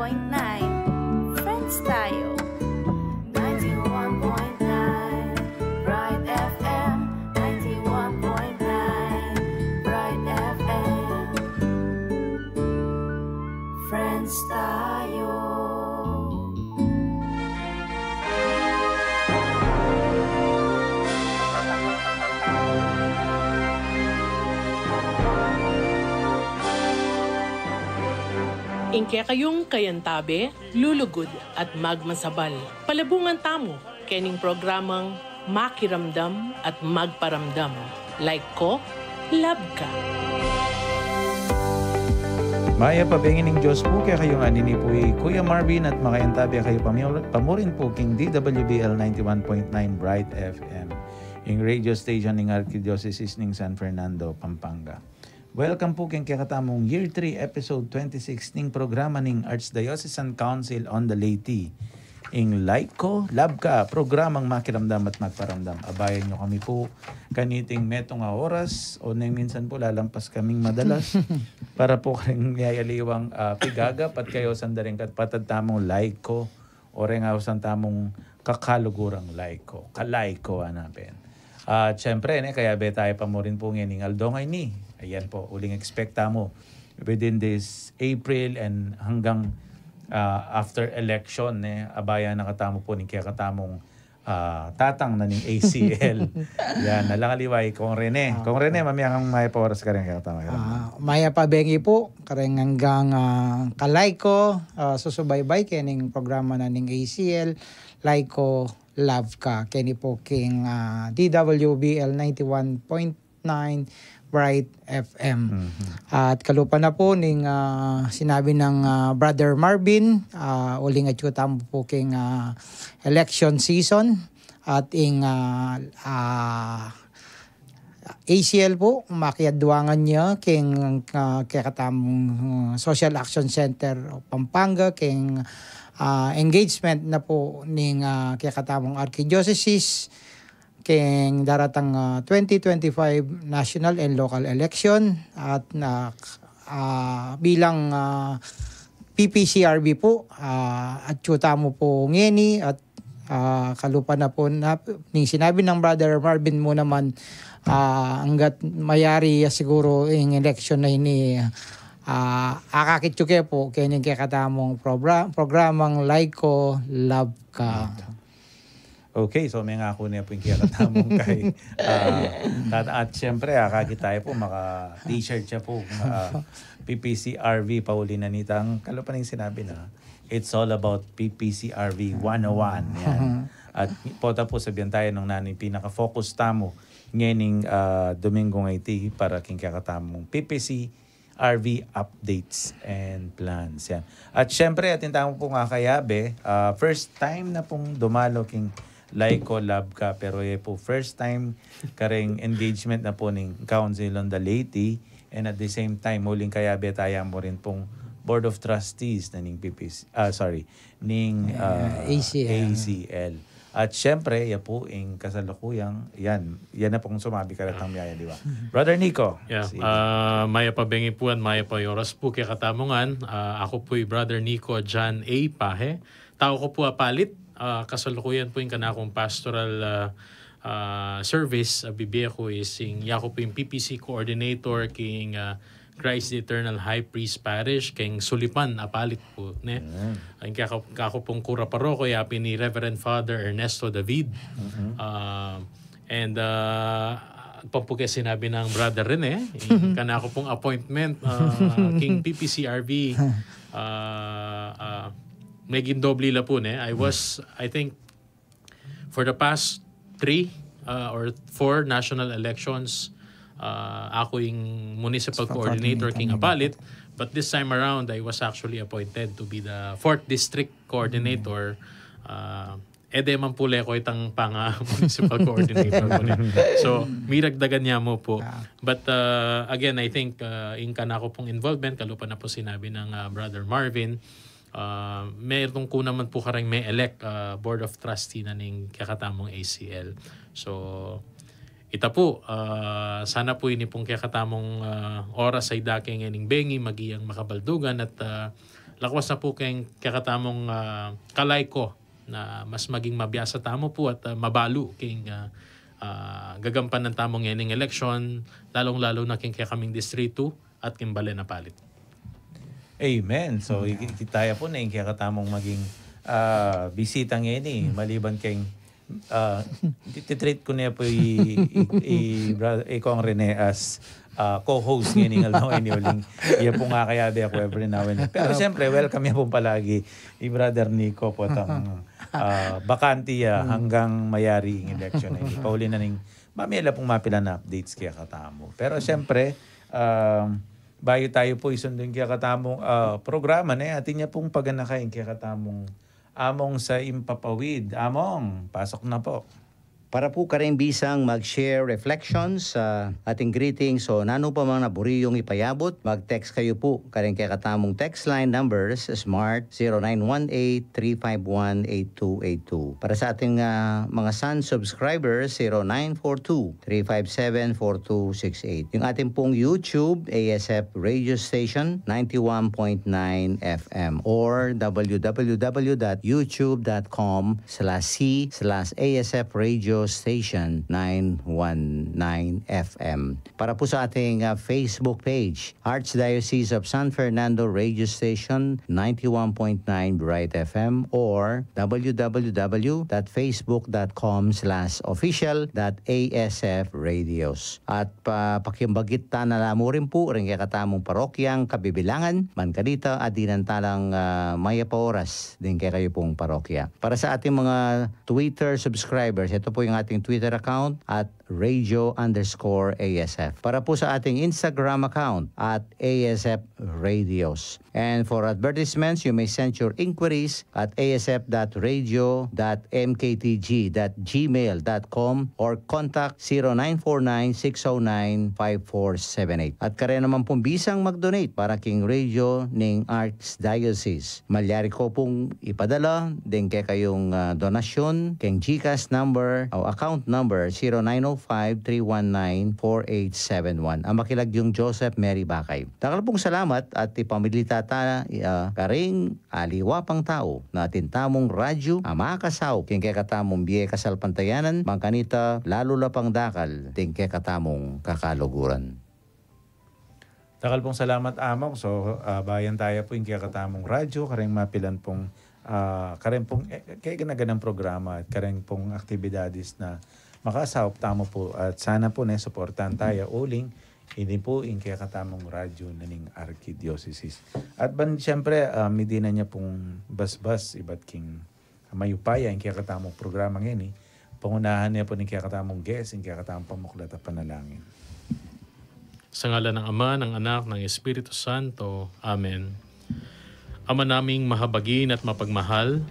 Friends tayo. 91.9 Bright FM. 91.9 Bright FM. Friends tayo. Ingke kayong kayantabe, lulugod at magmasabal. Palabungan tamo, kening programang makiramdam at magparamdam. Like ko, love ka. Maya pabengin ng Diyos po kaya kayong anini po Kuya Marvin at makayantabe kayo pamurin po king DWBL 91.9 Bright FM. Yung radio station ng Archdiocese ng San Fernando, Pampanga. Welcome po keng kakatamong Year 3, Episode 26 ning programa ning Archdiocesan Council on the Laity. Ing Like Ko, Love Ka, programang makiramdam at magparamdam. Abayan nyo kami po kaniting metong oras o nang minsan po lalampas kaming madalas para po kayong yayaliwang pigagap at kayo sandaring kat patadtamong Like Ko o rin san tamong kakalugurang Like Ko. Kalike Ko hanapin. At syempre, kaya be tayo pa mo rin po ngayon aldongay ni. Ayan po, uling expecta mo within this April and hanggang after election, abaya nakatamo po ni kaya katamong tatang na ning ACL. Yan, nalangaliway kong Rene. Kong Rene, mamaya kang maya pa oras ka rin kaya katama. Maya pa bengi po, kareng hanggang kalay ko, susubaybay kening programa na ning ACL, like ko, love ka. Keni po king DWBL 91.9 Bright FM. At kalupa na po ning sinabi ng Brother Marvin, uling at yutam po king election season at ing ACL po, makiadwangan niya king kakatamong Social Action Center Pampanga king engagement na po ning kakatamong Archdiocese keng daratang 2025 national and local election at bilang PPCRB po at yuta mo po ngeni at kalupa na po na sinabi ng Brother Marvin mo naman hanggat mayari siguro yung election na ini akakitsuke po kanyang kakatamong programang Like Ko, Love Ka. Okay, so may nga ako niya po yung kakatamong kay at syempre kakakit tayo po maka-t-shirt siya po PPCRV pauli na nitang kalupa na yung sinabi na it's all about PPCRV 101 yan. At po sabihan tayo ng nanin pinaka-focus tamo ngayon Domingo ngayti para king kakatamong PPCRV updates and plans yan. At syempre atin tamo po nga kayabe first time na pong dumalo king Like Ko, Love Ka, pero po first time kareng engagement na po ng Council on the Laity and at the same time muling kaya betaya mo rin pong Board of Trustees na ning ning ACL. At syempre, yan po yung kasalukuyang, yan na pong sumabi ka ratang miyaya, di ba? Brother Nico. Yeah. Maya pa bengi po at maya pa yoras po kaya katamongan. Ako po'y Brother Nico John A. Pahe. Tao ko po apalit. Kasalukuyan po yung kanakong pastoral service. Bibigay ko is yako po yung PPC coordinator king Christ the Eternal High Priest Parish king Sulipan apalit po. Ang kako pong kura paroko yapi ni Reverend Father Ernesto David. And pampuke sinabi ng brother Rene, kanako pong appointment king PPCRV meging doble la po I think for the past 3 or 4 national elections ako yung municipal coordinator king Apalit, but this time around I was actually appointed to be the 4th district coordinator. Man pula ko itang municipal coordinator ko so miragdagan niya mo po, but again I think in kanako pong involvement kalupa na po sinabi ng Brother Marvin. Mayroong ko naman po karang may elect Board of Trustee na ning kakatamong ACL. So, ita po, sana po ini pong kakatamong oras ay daking ining bengi, magiyang makabaldugan at lakwas na po kayong kakatamong kalay ko na mas maging mabiyasa tamo po at mabalu kayong gagampan ng tamong yening election, lalong-lalo na kaya kaming distrito at kimbali na palit. Amen. So, kitaya po na yung kakatamong maging bisitang yan maliban kayong titreat ko niya po ikaw ang Rene as co-host ngayon ng Alaway ni Uling. Iya po nga kaya di ako every now and then. Pero siyempre, welcome niya po palagi Brother Nico po itong bakanti hanggang mayari yung election. Pauli na ning mamila pong mapila na updates kaya katamo. Pero siyempre, bayo tayo po isundin kaya katamong programa na atin niya pong paganakain kaya katamong among sa impapawid. Among, pasok na po. Para po karing bisang mag-share reflections sa ating greetings. So, nano pa mga naburi yung ipayabot, mag-text kayo po. Karing kaya katamong text line numbers, smart 0918-351-8282. Para sa ating mga Sun subscribers, 0942-357-4268. Yung ating pong YouTube, ASF Radio Station, 91.9 FM or www.youtube.com/c/ASF Radio Station 919 FM. Para po sa ating Facebook page, Archdiocese of San Fernando Radio Station 91.9 Bright FM or www.facebook.com/official.asf radios. At pakimbagit ta na mo rin po rin katamong parokyang kabibilangan man kadita at dinantalang maya pa oras din kayo pong parokya. Para sa ating mga Twitter subscribers, ito po yung ating Twitter account at radio_ASF. Para po sa ating Instagram account at ASF Radios. And for advertisements, you may send your inquiries at asf.radio.mktg.gmail.com or contact 0949-609-5478. At kare naman pong bisang mag-donate para king radio ning Archdiocese. Malyari ko pong ipadala din kayong donasyon king GCash number o account number 0905-319-4871. Ang makilag yung Joseph Mary Bakay. Takal pong salamat at ipamilita ta karing aliwa pang tao na tintamong radyo amakasaw king katamong biye kasalpantayanan mangkanita lalo la pang dakal ting katamong kakaluguran. Takal pong salamat among. So bayan tayo po yung katamong radyo karing mapilan pong karing pong kaya ganaganang programa at karing pong aktibidades na makasahop tamo po at sana po na suportahan tayo uling hindi po yung kaya katamong radyo na ning Archdiocese. At siyempre, midina niya pong bas-bas, iba't king mayupaya yung kaya katamong programa ngayon. Pangunahan niya po ng kaya katamong guest, yung kaya katamong pamuklat at panalangin. Sa ngalan ng Ama, ng Anak, ng Espiritu Santo. Amen. Ama naming mahabagin at mapagmahal,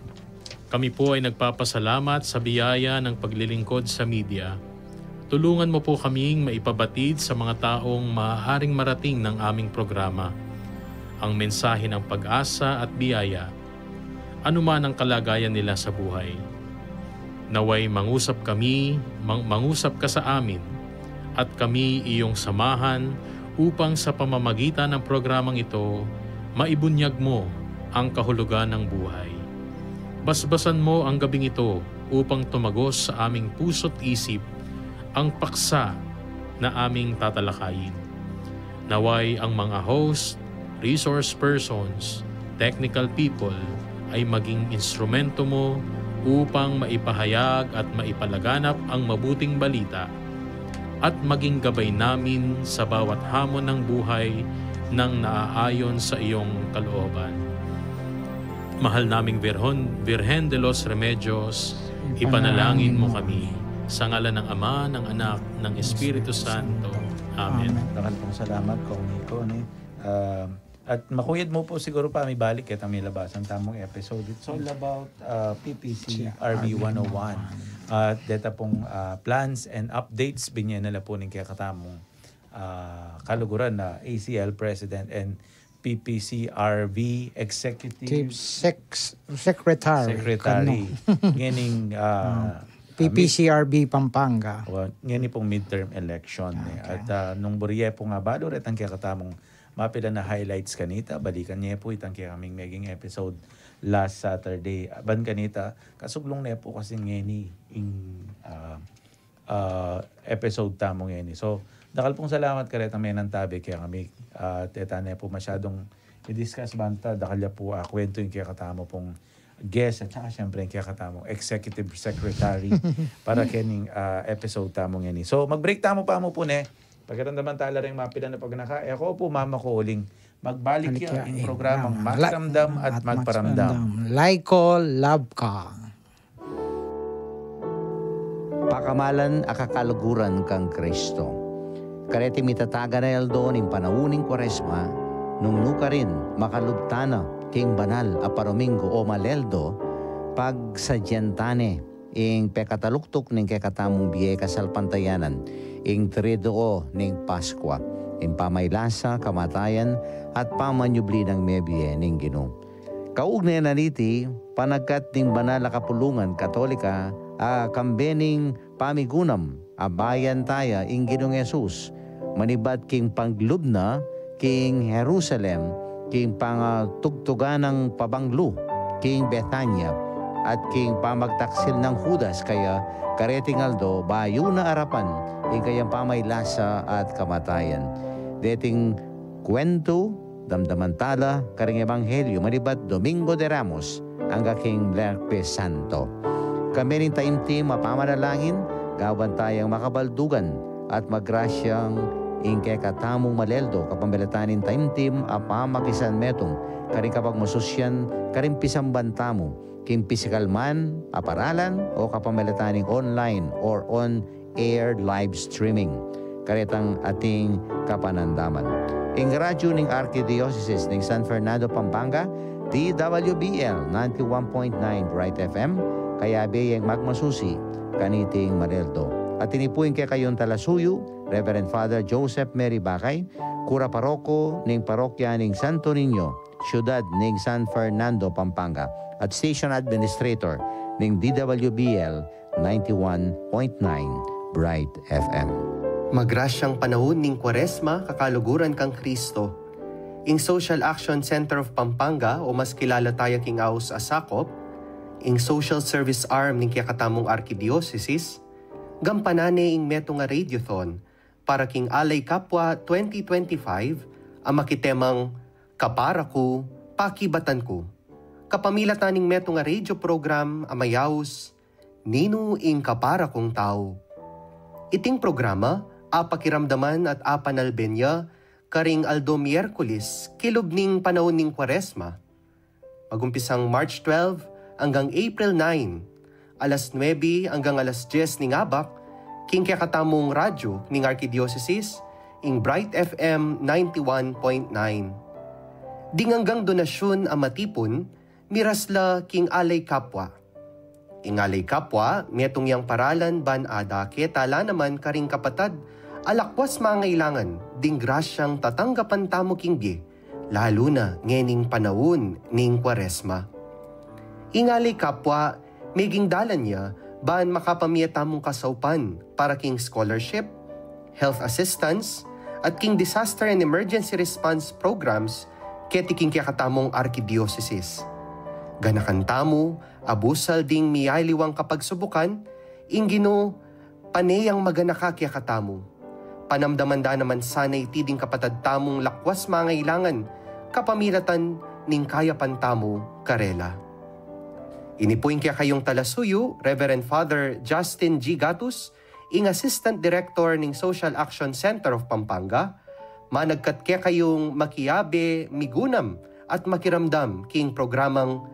kami po ay nagpapasalamat sa biyaya ng paglilingkod sa media. Tulungan mo po kaming maipabatid sa mga taong maaaring marating ng aming programa ang mensahe ng pag-asa at biyaya, anuman ang kalagayan nila sa buhay. Naway mangusap ka sa amin at kami iyong samahan upang sa pamamagitan ng programang ito, maibunyag mo ang kahulugan ng buhay. Basbasan mo ang gabing ito upang tumagos sa aming puso't isip ang paksa na aming tatalakayin. Naway ang mga host, resource persons, technical people ay maging instrumento mo upang maipahayag at maipalaganap ang mabuting balita at maging gabay namin sa bawat hamon ng buhay nang naaayon sa iyong kalooban. Mahal naming Virgen de los Remedios, ipanalangin mo kami. Sa ngalan ng Ama, ng Anak, ng Espiritu Santo. Amen. Takal pong salamat ko Nico. At makuyad mo po siguro pa may balik kita may labasan tamong episode. It's all about PPC RB 101. At data pong plans and updates binyan nila po ng kaya katamong kaluguran na ACL President and PPCRV Executive Secretary. Nganing PPCRB Pampanga. Ngayon pong midterm election. At nung buriye po nga balo ret ang kakatamong mapila na highlights kanita. Balikan niya po itang kaya kaming maging episode last Saturday. Ban kanita, kasuglong na po kasi ngeni episode tamong ngeni. So, dakal pong salamat kareta menang tabi kaya kami teta na po masyadong i-discuss banta. Dakal ya po kwento yung kaya katamo pong guest at saka syempre yung kaya katamo executive secretary para kening episode tamong ngeni. So, mag-break tamo pa mo po ne. Pagkatandaman tala rin mapila na pag naka, ako po mama ko uling magbalik yung programang Makiramdam at Magparamdam. Laiko, love ka. Pakamalan akakaluguran kang Kristo. Kareti mitataga na eldo ning panawuning Kwaresma, nung nuka rin makalubtana king banal a paromingo o maleldo, pag sadyantane ing pekataluktok ning kekatamong biye kasalpantayanan, ing tridoo ning Paskwa, ing pamaylasa, kamatayan, at pamanyubli ng mebiye ning Ginoo. Kaugnay na niti, panagkat ning banal a kapulungan Katolika, kambening pamigunam, abayan taya ing Ginoong Yesus, manibad king panglubna, king Jerusalem, king pangtugtugan ng pabanglo, king Bethania, at king pamagtaksil ng Judas, kaya kareting aldo, bayo na arapan, ing kayang pamaylasa at kamatayan. Deting kwento, damdamantala, karing ebanghelyo, manibat Domingo de Ramos, ang aking Lerpe Santo. Kami rin taimtim mapamanalangin, gawan tayong makabaldugan at magrasyang ingke katamong maleldo kapamilatanin taimtim apamakisan metong karing kapag masusyan karing pisambantamo king physical man aparalan o kapamilataning online or on-air live streaming karitang ating kapanandaman. Ing radyo ning Archdiocese ning San Fernando, Pampanga, DWBL 91.9 Bright FM, kaya biyeng magmasusi kaniting Maleldo. At tinipuin kay kayong talasuyo, Reverend Father Joseph Mary Bakay, Kura Paroko ning Parokya ning Santo Niño, Siyudad ning San Fernando, Pampanga, at Station Administrator ning DWBL 91.9 Bright FM. Magrasyang panahon ning Kwaresma, kakaluguran kang Kristo. Ing Social Action Center of Pampanga o mas kilala tayong king Aus Asakop, ing Social Service Arm ning kakatamong Archdiocese, gampanane ing meto nga radiothon para king Alay Kapwa 2025 ang makitemang Kapara ko, Pakibatan ko. Kapamilatan ning meto nga radio program amayaws Nino ing Kapara kong tao. Iting programa apakiramdaman at apanalbenya karing aldo Miyerkules kilob ning panahon ning Kwaresma. Magumpisang March 12 hanggang April 9, alas 9 hanggang alas 10 ning abak, king kakatamong radyo ning Archdiocese ing Bright FM 91.9. Dinganggang donasyon ang matipon, mirasla king Alay Kapwa. Ing Alay Kapwa, metong yang paralan ban ada ketala naman karing kapatad, alakwas mangailangan, ding grasyang tatanggapan tamo king bie, lalo na ngening panahon ning Kwaresma. Ingalay Kapwa, meging dalan niya, baan makapamiya tamong kasaupan para king scholarship, health assistance, at king disaster and emergency response programs keti king kakatamong Archdiocese. Ganakan tamo, abusal ding miyayliwang kapagsubukan, ingino paneyang maganaka kiyakatamo. Panamdamanda naman sana'y tiding kapatad tamong lakwas mangailangan, kapamilatan ning kaya pantamo karela. Inipuin kaya kayong talasuyo, Reverend Father Justin G. Gatus, ing Assistant Director ning Social Action Center of Pampanga, managkat kaya kayong makiyabe, migunam at makiramdam king programang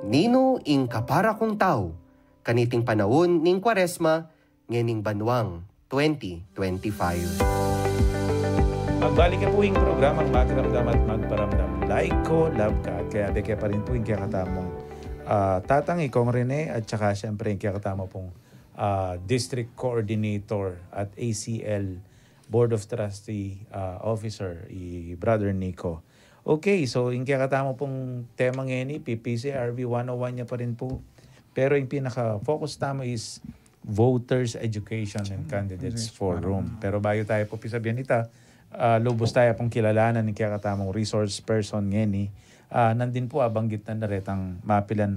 Nino ing Kapara kong tao, kaniting panahon ning Kwaresma, ngening banwang 2025. Magbalik ka po yung programang Makiramdam at Magparamdam. Like ko, love ka. At kaya beke pa rin po yung kakatamong Tatang Ikong Rene at saka syempre yung kakatamong pong District Coordinator at ACL Board of Trustee Officer, Brother Nico. Okay, so yung kakatamong pong tema ngayon, PPCRB 101 niya pa rin po. Pero yung pinaka-focus tamo is Voters Education and Candidates Forum. Pero bago tayo po pisabihan nita, lubos tayo pong kilalanan ni kaya katamong resource person ngeni. Nandin po banggit na naretang mapilan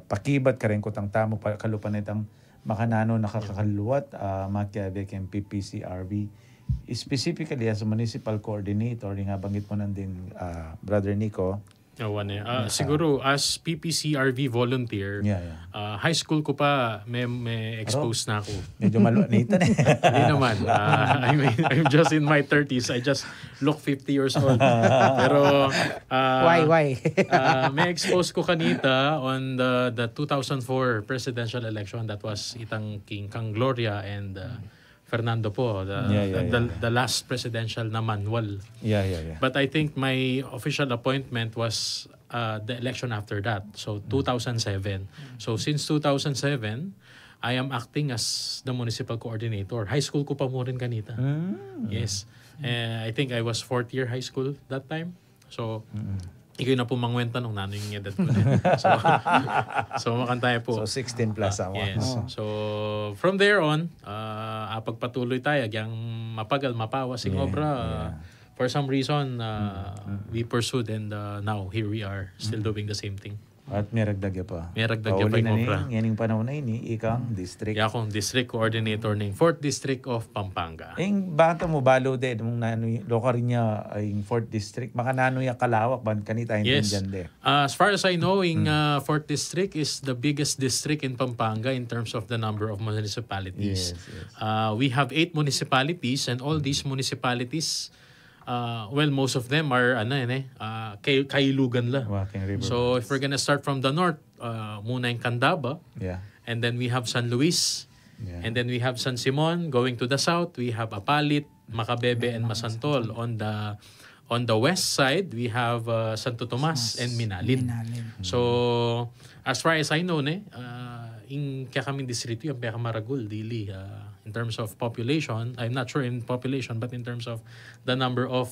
pakibat ka rin ko tang tamo kalupan itang makanano nakakaluwat makiabe ken PPCRB. Specifically as a municipal coordinator, nga banggit mo nandin Brother Nico. Siguro as PPCRV volunteer, high school ko pa may expose na ako. Medyo maluanita na. Hindi naman. I'm just in my 30s. I just look 50 years old. Pero Why? may expose ko kanita on the 2004 presidential election that was itang King Kang Gloria and Fernando po, the last presidential na manual. Yeah. But I think my official appointment was the election after that. So 2007. So since 2007, I am acting as the municipal coordinator. High school ko pa mo rin kanita. Yes. I think I was 4th year high school that time. So ikaw na po mangwenta nung nano yung edad ko. So makantaya po. So 16 plus ako. Yes. So from there on, pagpatuloy tayo, yang mapagal, mapawasing obra. For some reason, we pursued and now here we are still doing the same thing. At may ragdagya pa. May ragdagya pa yung obra. Ngayon panahon na ini, ikang district. Akong district coordinator ng 4th District of Pampanga. Bata mo balo din mong loka rin niya ay 4th District. Maka nano ya kalawak ban kanita Yes. dyan de. As far as I know, in 4th District is the biggest district in Pampanga in terms of the number of municipalities. Yes. We have 8 municipalities and all these municipalities, most of them are kailugan la. So if we're gonna start from the north, muna yung Candaba. Yeah. And then we have San Luis. Yeah. And then we have San Simon. Going to the south, we have Apalit, Macabebe, and Masantol. On the west side, we have Santo Tomas and Minalin. So as far as I know, in kaming distrito yung Maragul, dili. In terms of population, I'm not sure in population, but in terms of the number of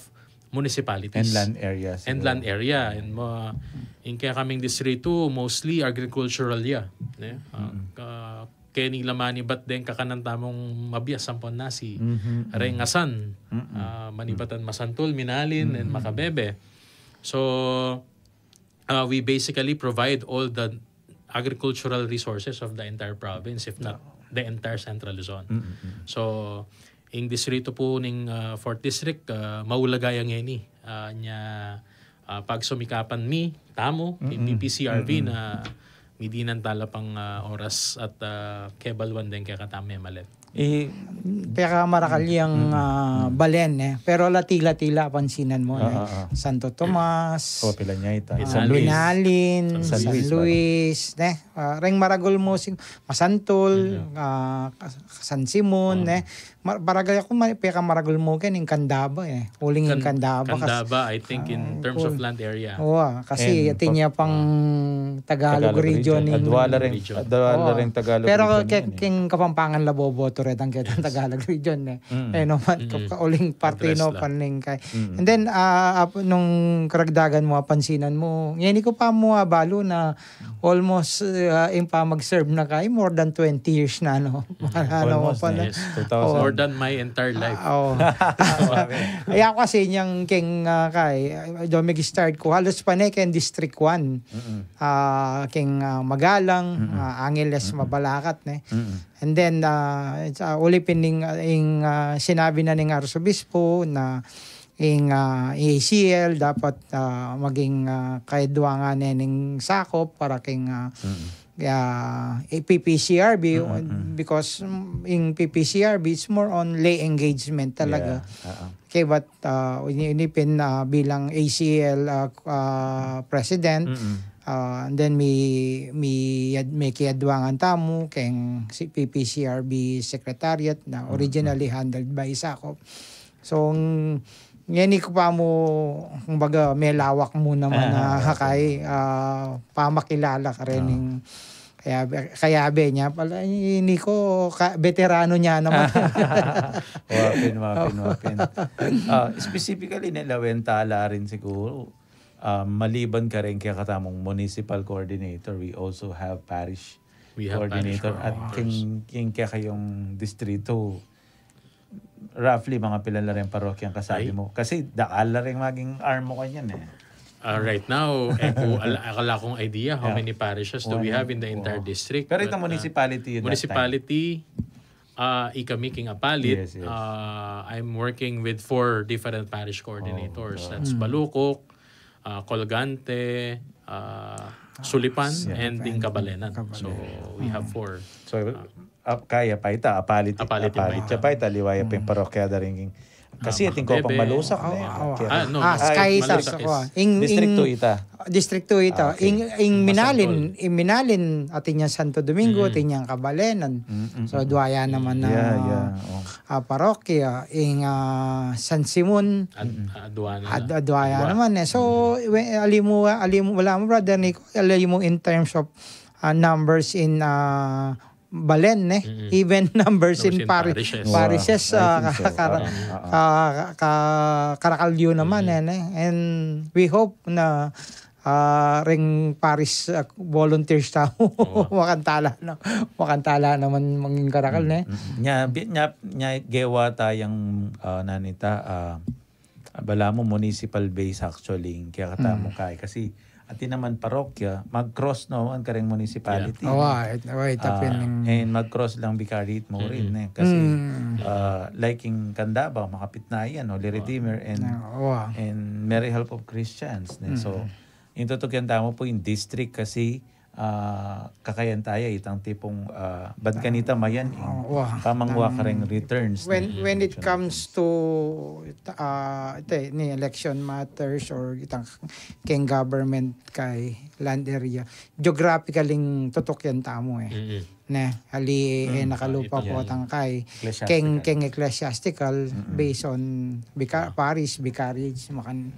municipalities. And land areas. And land area. And in kaming distrito, mostly agricultural kaya ni lamani ba't din kakanantamong mabiyas sampon nasi. Rengasan, Manibatan Masantol, Minalin, and Macabebe. So, we basically provide all the agricultural resources of the entire province, if not the entire Central Luzon. So, in distrito po ng 4th District, maulagayang ini. Pag sumikapan tamo, PPCRV na midinan tala pang oras at kebalwan din kaya katami malet. Peka Marakalyang Balen pero latila-tila pansinan mo Santo Tomas, Minalin, San Luis, Reng Maragol mo Masantol, San Simon, Baragay ako peka Maragol mo ken in Candaba uling in Candaba. Candaba I think in terms of land area. Kasi yatin niya pang Tagalog region Adwala ring Tagalog. Pero king Kapampangan laboboto red ang kitang Tagalog region uling parte no paning kay. And then nung karagdagan mo pansinan mo ngeni ko pa mo balo na almost mag-serve na kay more than 20 years na Almost, yes. 2000. More than my entire life. Ay ako kasi niyang king kay domig start ko halos pa ken District 1. King Magalang, Angeles, Mabalacat And then ulipin ning sinabi na ning Arsobispo na ACL dapat maging kaidwangan ning sakop para king PPCRB because in PPCRB it's more on lay engagement talaga. Okay, but inipin bilang ACL president and then may kiadwangan tamo keng si PPCRB secretariat na originally handled by Sakop. So ngeni ko pa mo kumbaga may lawak mo naman na kay pamakilala ka rin kaya be niya pala ini ko veterano niya naman. Wapin. Specifically nilawentala rin siguro maliban ka rin kaya katamong municipal coordinator, we also have parish coordinator at king kaya kayong distrito roughly mga pilala rin parokya ang kasabi mo. Kasi daal rin maging arm mo kanyan eh. Right now, akala kong idea how many parishes do we have in the entire district. Pero itong municipality municipality, Ikamiking Apalit, Yes. I'm working with 4 different parish coordinators. That's Balukok, Colgante, Sulipan, and Dingkabalenan. So, we have 4. So, kaya pa ita, apalit siya pa ita, liwaya pa yung parokyada rin. Kasi ating ko pang malusak na yan. Sky ita. Distrito ita. Distrito ita. Ing Minalin atin yung Santo Domingo, atin yung Kabalenan. So, duwaya naman na parokya. Ing San Simon, duwaya naman eh. So, wala mo brother Nico, alam mo in terms of numbers in Balen even numbers in parishes karakalyo naman and we hope na ring parish volunteers tao makantala naman manging karakal nya gewa tayang nanita bala mo municipal base actually kaya katamo kay kasi ati naman parokya, mag-cross no ang kareng municipality. And mag-cross lang vicariate mo rin kasi like in Candaba, makapit na yan, Holy Redeemer and Mary Help of Christians. So, yung tutukyan tamo po yung district kasi kakayan tayo itang tipong bad kanita mayan pamangwa ka rin returns when it comes to ni election matters or itang king government kay land area geographically tutok yan tamo hali nakalupa po tangkay king ecclesiastical based on parish vicarage makan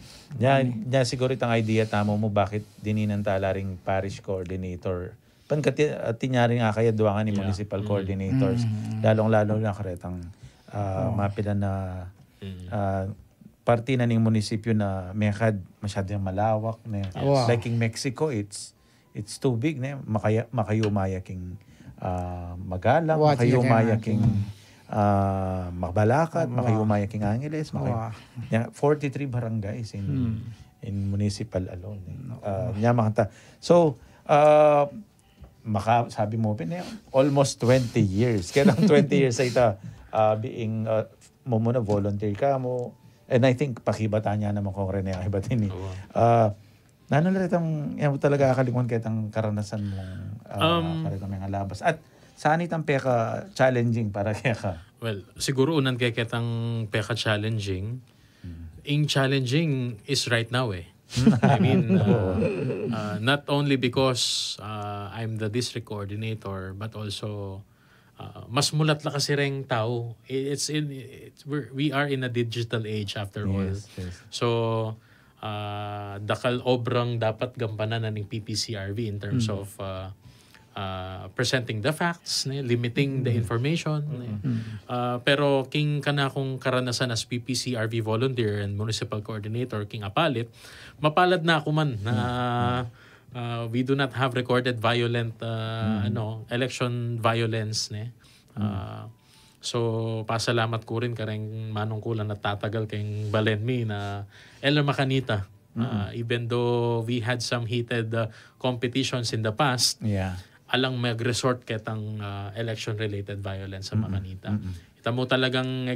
siguro itang idea tamo mo bakit dininan tala ring parish coordinator pankati rin nga kaya duwangan ni municipal coordinators lalong-lalo na karetang mapilan na parte na ning munisipyo na mekad masyadong malawak like in Mexico it's too big makayumaya king Magalang, makayumaya king Magbalakat, makayumaya king Angeles, 43 barangays in municipal alone. So, sabi mo almost 20 years. Kaya lang 20 years ay ita being mo muna volunteer ka mo. And I think pakibata niya naman kung rin yung ibatin nanularitang yan talaga akalingon kitang karanasan mong karitang mga labas. At saan itang peka challenging para kaya ka? Well, siguro unan kaya kitang peka challenging. Ing challenging is right now I mean, not only because I'm the district coordinator, but also mas mulat la kasi ring tao. We are in a digital age after all. So, dakal obrang dapat gampanan na ng PPCRV in terms of presenting the facts, limiting the information. Pero king kana kung karanasan as PPCRV volunteer and municipal coordinator, King Apalit, mapalad na ako man na we do not have recorded violent election violence so pasalamat ko rin kareng manungkulan na tatagal kayong Balenmi na Ella Macanita even though we had some heated competitions in the past alang mag-resort ketang election related violence sa Macanita. Ita mo talagang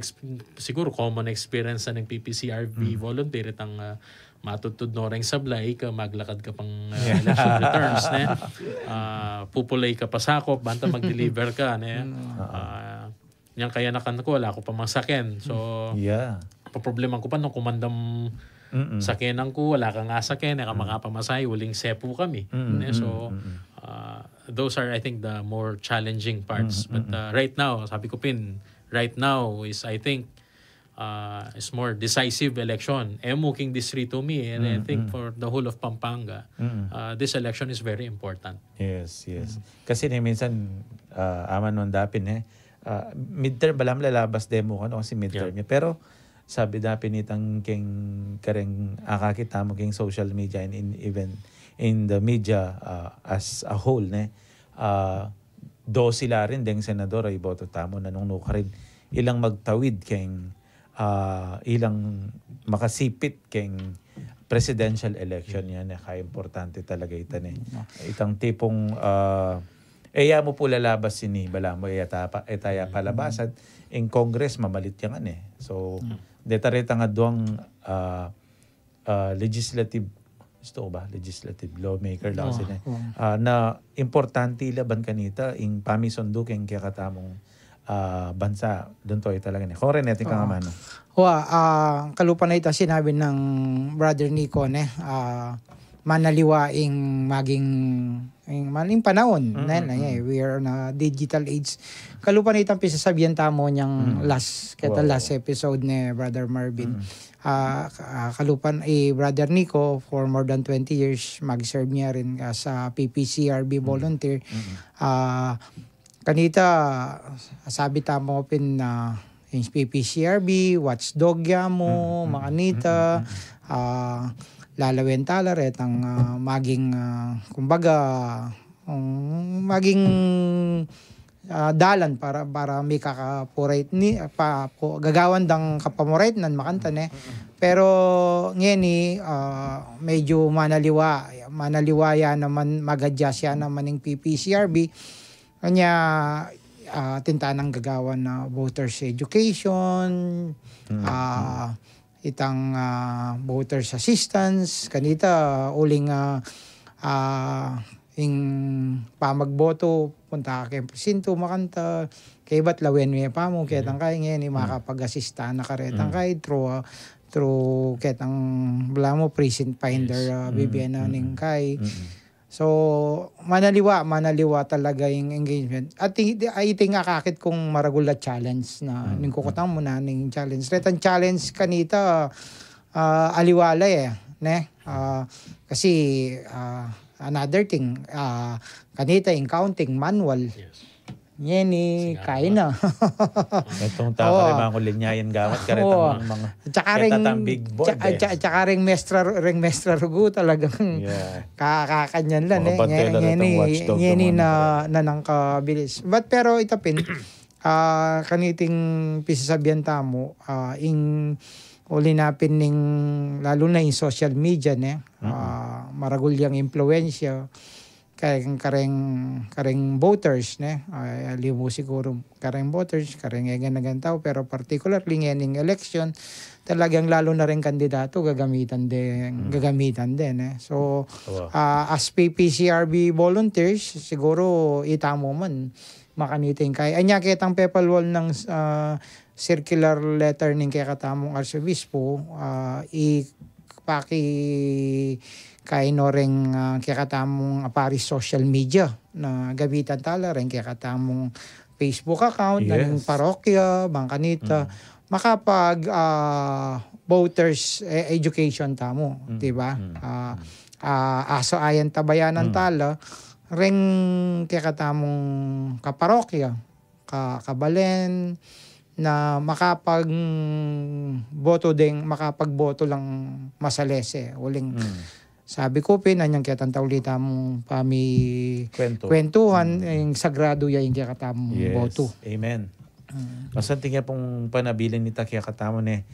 siguro common experience ng PPCRV volunteer itang matutod no ring sablay ka maglakad ka pang election returns pupulay ka pa sakop banta mag-deliver ka yang kaya nakan ko wala ko pa masaken so paproblema ko pa nung kumandam sakenan ko wala ka nga saken ka makapamasay uling sepo kami so those are I think the more challenging parts but right now sabi ko right now is I think is more decisive election. King Distrito me and I think for the whole of Pampanga, this election is very important. Yes. Kasi minsan aman nun dapin midterm balam lalabas demo ano kasi midterm niya. Pero sabi dapin itang king kareng akakita mo king social media and even in the media as a whole do sila rin deng senador ay boto tamo nanungno ka rin ilang magtawid keng ilang makasipit keng presidential election yan kaya importante talaga itan itang tipong eya mo po lalabas sini bala mo etaya palabasan in Congress mamalit yan so detareta nga doang legislative lawmaker lang kasi na importante laban kanita ing pamisondo keng kakatamong bansa doon to talaga ni Kore netin ka nga mano. Kalupa na ito sinabi ng Brother Nico manaliwaing maling panahon we are na digital age. Kalupa na itang pisasabihan tamo niyang last episode ni Brother Marvin. Kalupan Brother Nico for more than 20 years mag-serve niya rin sa PPCRB volunteer. Kanita sabi tamo pin na yung PPCRB, watchdog mo, mga nita, lalawin talaret ang maging kumbaga maging dalan para may kakapurait ni gagawan dang kapamurait nan makanta pero ngeni medyo manaliwaya naman magadjasya naman ng PPCRB kanya tintanang gagawan na voters education itang voters assistance kanita uling ing pamagboto punta ka kay presinto makanta kay ba't lawen mo pa mo ketang kay ngayon makapag-assista na karetang kay through ketang bala mo precinct finder bibiyana ning kay so manaliwa talaga yung engagement at iting akakit kung maragula challenge na ning kukutang mo na ning challenge retan challenge kanita aliwala kasi another thing kanita yung counting manual Yeni, kaya na. Itong taka ko linyayan gamat karetang mga katatang big board. Tsaka ring mestra rugo talagang kakakanyan lang Yeni na nangkabilis. But pero itapin, kaniting pisasabihan tamo, ing ulinapin ning lalo na yung social media maragulyang impluensya kareng voters libo siguro kareng voters kareng nagantaw pero particularly nganing election talagang lalo na rin kandidato gagamitan din so as PPCRB volunteers siguro itamo man makaniting kay anya kitang pepalwal ng circular letter ning kay katamong arsobispo ipaki kay no ring kakatamong paris social media na gabitan tala rin kakatamong Facebook account ng parokya, bangkanita makapag voters education tamo, di ba? Aso ayan tabayanan tala ring kakatamong kaparokya, kabalen na makapagboto lang masalese uling sabi ko anyang kitang taulita mong kwentuhan yung sagrado yung kaya katamong boto. Amen. Masanting nga pong panabilin ni kaya katamon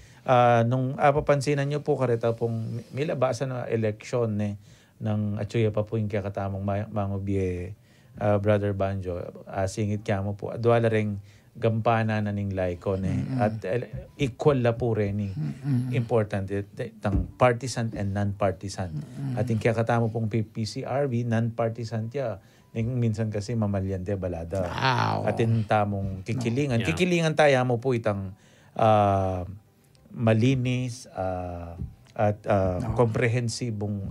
nung papansinan nyo po kareta pong milabasan na eleksyon ng atsuya pa po yung kaya katamong mangobye Brother Banjo singit kaya mo po adwala ring gampana na ning laiko at equal la po rin important itang partisan and non-partisan at yung kaya katamo pong PPCRB non-partisan tiya minsan kasi mamalyan tiya balada at yung tamong kikilingan tayo mo po itang malinis at komprehensibong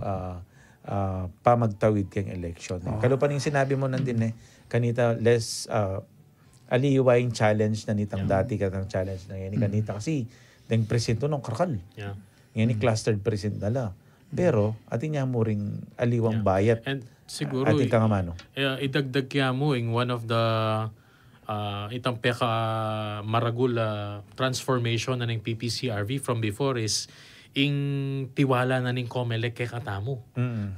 pamagtawid kang election kalupan yung sinabi mo nandin kanita less aliwa yung challenge na nitang dati katang challenge na yan kanita kasi ng presinto nung karakal. Yan clustered present nala. Pero atin niya mo ring aliwang bayat. And siguro atin ka nga mano. Idagdag kaya mo one of the itang peka maragula transformation na ng PPCRV from before is ing tiwala na ning Comelec kay katamo.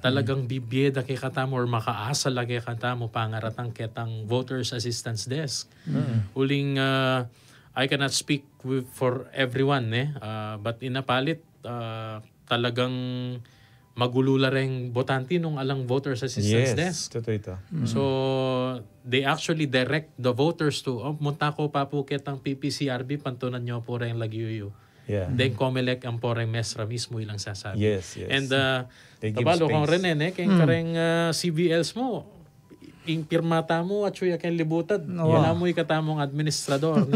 Talagang bibiyeda kay katamo or makaasa la kay katamo pangaratang ketang voters assistance desk. Uling I cannot speak for everyone but inapalit talagang magulula rin botante nung alang voters assistance desk. Totoo ito. So they actually direct the voters to munta ko papukit ang PPCRB pantunan nyo po rin lagyuyo. Yeah. Then Comelec ang po rin mesra mismo ilang sasabi. Yes. And They give tabalo kong space. rin kaya kareng CVLs mo ing pirmata mo at suya kang libutad. Wala mo ikatamong administrador.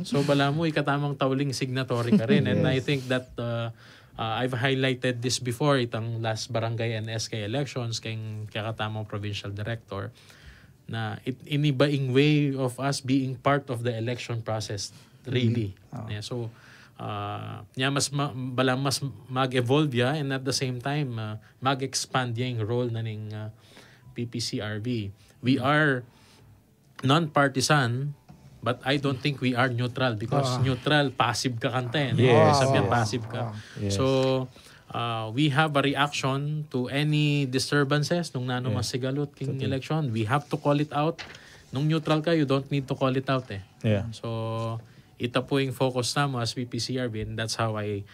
So bala mo ikatamong tauling signatory ka rin. And I think that I've highlighted this before itang last barangay and SK elections kayong kakatamong provincial director na inibaing way of us being part of the election process really. So mas mag-evolve and at the same time mag-expand yung role na ning PPCRB. We are non-partisan but I don't think we are neutral because neutral, passive ka kanta. Sabihan passive ka. Yes. So, we have a reaction to any disturbances nung masigalot king election. We have to call it out. Nung neutral ka, you don't need to call it out. Yeah. So, ito po yung focus na mo as PPCRB and that's how I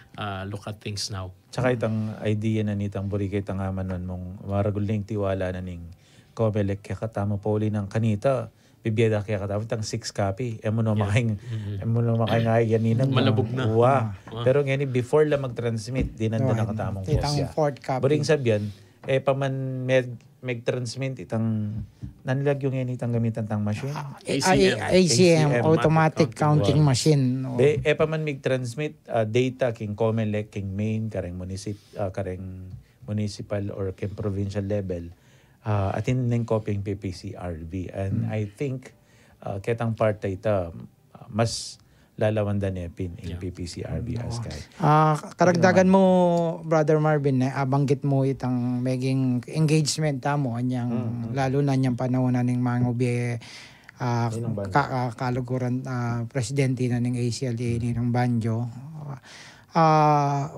look at things now. Tsaka itang idea na nitang burikay tangaman nun mong maraguling tiwala na ning Comelec kaya katama po uli ng kanita bibiyada kaya katama itang 6 copy mo no makaing yaninang malabog na. Pero ngayon before lang mag-transmit dinanda na katamong itang 4th copy. Buring sabihan paman mag-transmit itang nanilag yung yan itang gamitan tang machine ACM, automatic counting machine. Paman mag-transmit data king Comelec king main kareng municipal or king provincial level atin ng copying PPCRB and I think ketang part ita mas lalawandan pin in PPCRB as kay. Karagdagan mo Brother Marvin abanggit mo itang maging engagement tamo anyang lalo na nyang panahon na ning mga kaluguran presidente na ning ACLA ni ng Banjo.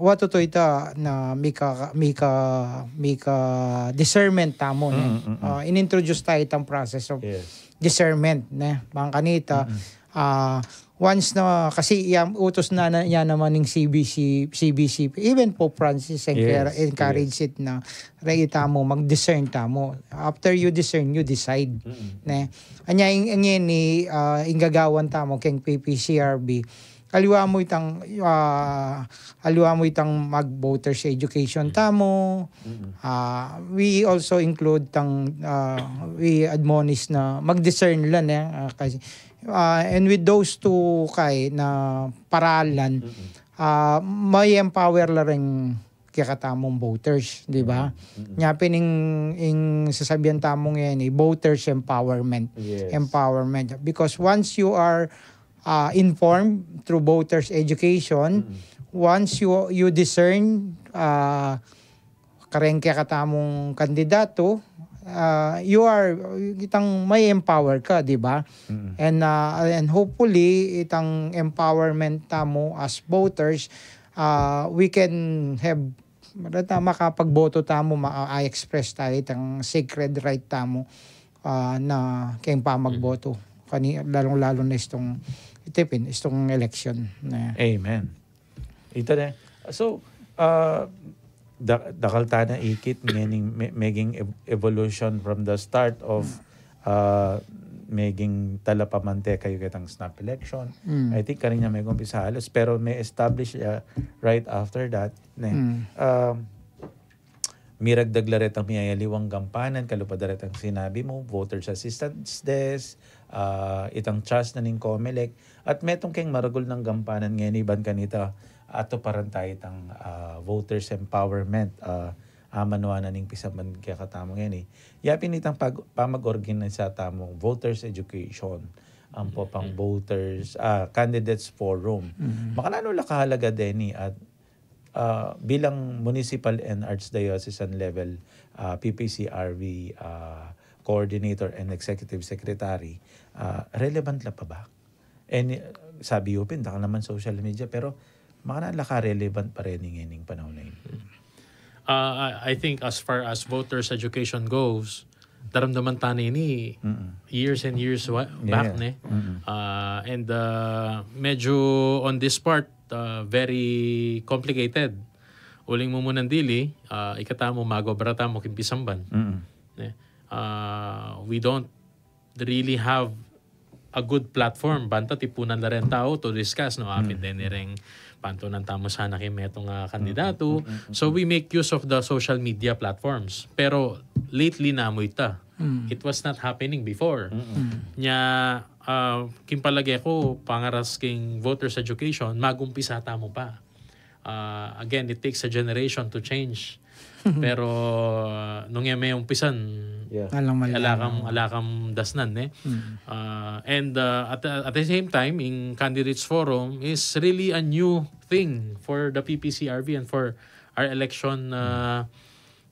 Wato to ita na mika discernment tamo inintroduce tayo itang process of discernment bang kanita once na kasi utos na niya naman ng CBC even Pope Francis encourage it na reita mo mag-discern tamo after you discern you decide anya ni ingagawan tamo keng PPCRB aliwa mo itang mag-voters education tamo. We also include we admonish na mag-discern lang kasi and with those two na paralan may empower la rin kakatamong voters, di ba? Nya pining sasabihan tamong yan voters empowerment. Empowerment because once you are informed through voters education once you discern kareng katamong kandidato you are itang may empower ka di ba and hopefully itang empowerment tamo as voters we can have makapagboto tamo ma-express tayo itang sacred right tamo na kayong magboto lalong-lalo na itong election. Amen. Ito na. So, dakal ta na ikit maging evolution from the start of maging talapamante kayo kitang snap election. I think kanina may kumpisa halos pero may establish right after that. Miragdaglaret ang miyayaliwang gampanan, kalupadaret ang sinabi mo, voters assistance desk, itang trust na ning Comelec, at metong keng maragol ng gampanan ngayon iban kanita, ato paran tayo itang voters empowerment, amanwa na ning pisaman kaya katamo ngayon Yapin itang pamag-organize sa tamong voters education, ang po pang voters, candidates forum. Makanano la kahalaga din at bilang municipal and archdiocesan level PPCRB coordinator and executive secretary relevant la pa ba? And sabi upin taka naman social media pero makanala ka relevant pa rin ng panahon na yun. I think as far as voters education goes daramdaman tani ni years and years back ne. And medyo on this part very complicated. Uling mo munang dili, ikata mo magobrata mo kimpisamban. We don't really have a good platform banta tipunan na rin tao to discuss no apit din ring panto ng tamo sana kay metong kandidato. So we make use of the social media platforms. Pero lately na mo ita. It was not happening before. Nya kimpalagi ko pangaras king voters education magumpisa ta mo pa. Again, it takes a generation to change. Pero nung may umpisan, alakam dasnan and at the same time, in Candidates Forum is really a new thing for the PPCRV and for our election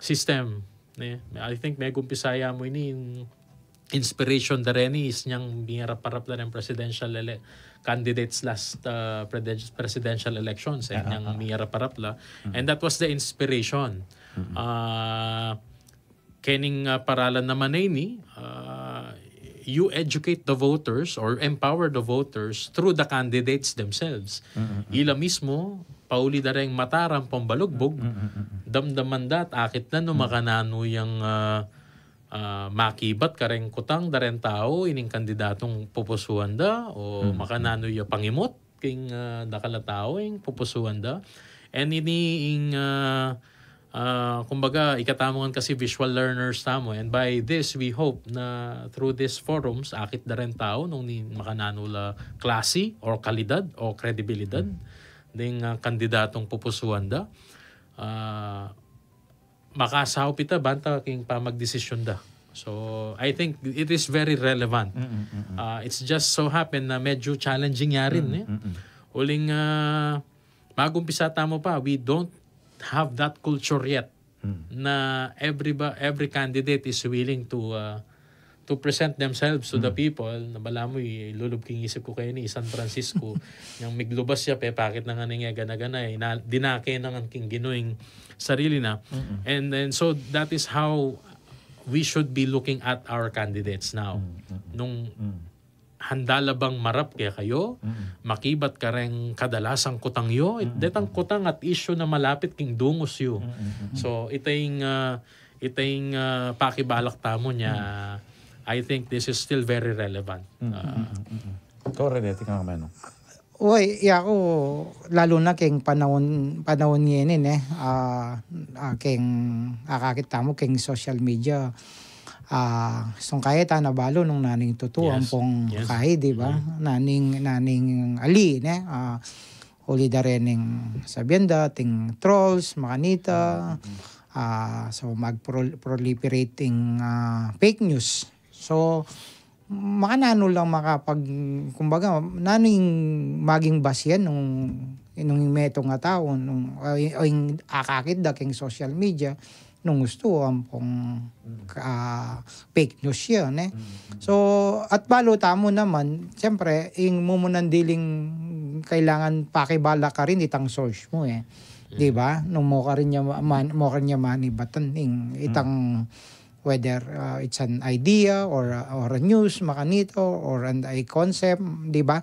system. I think may gumpisaya mo ini inspiration da rin is niyang bingarap-parap na ng presidential candidates last presidential elections niyang bingarap-parap la. And that was the inspiration. Kening paralan naman ini you educate the voters or empower the voters through the candidates themselves. Ila mismo pauli da rin mataram pambalugbog damdaman dat akit na no makanano yung makibat kareng kutang daren tao ining kandidatong pupusuan da o makanano yung pangimot king nakala tao ing pupusuan da. And ini ing kumbaga ikatamongan kasi visual learners tamo, and by this we hope na through these forums akit daren tao nung ni makanano la klase or kalidad o kredibilidad ding kandidatong pupusuan da. Makasaw pita banta king pa magdesisyon da. So I think it is very relevant. It's just so happen na medyo challenging nga rin uling magumpisa tamo pa, we don't have that culture yet na every candidate is willing to present themselves to the people. Nabala mo lulub king isip ko kayo ni San Francisco yung miglubas siya pakit na nga nga gana-gana dinake na nga king ginuing sarili na. And then so that is how we should be looking at our candidates now. Nung handala bang marap kaya kayo, makibat ka rin kadalasang kutang yo, detang kutang at issue na malapit king dungos yo. So itayong pakibalak tamo niya. I think this is still very relevant. Tore deti kang manong. Uy, ako lalo na king panahon ngayon king akakita mo king social media. Song kaya ta nabalo nung naning tutuan pong kaya, di ba? Naning ali huli da rening sabienda ting trolls makanita so mag-proliferating fake news. So makanano lang kumbaga naning maging basyan nung meto nga tao nung akakit da king social media nung gusto pong fake news yan So at balo tamo naman siyempre mumunan diling kailangan pakibala ka rin itang source mo di ba nung mo ka rin niya manibatan itang whether it's an idea or a news makanito or an concept, di ba?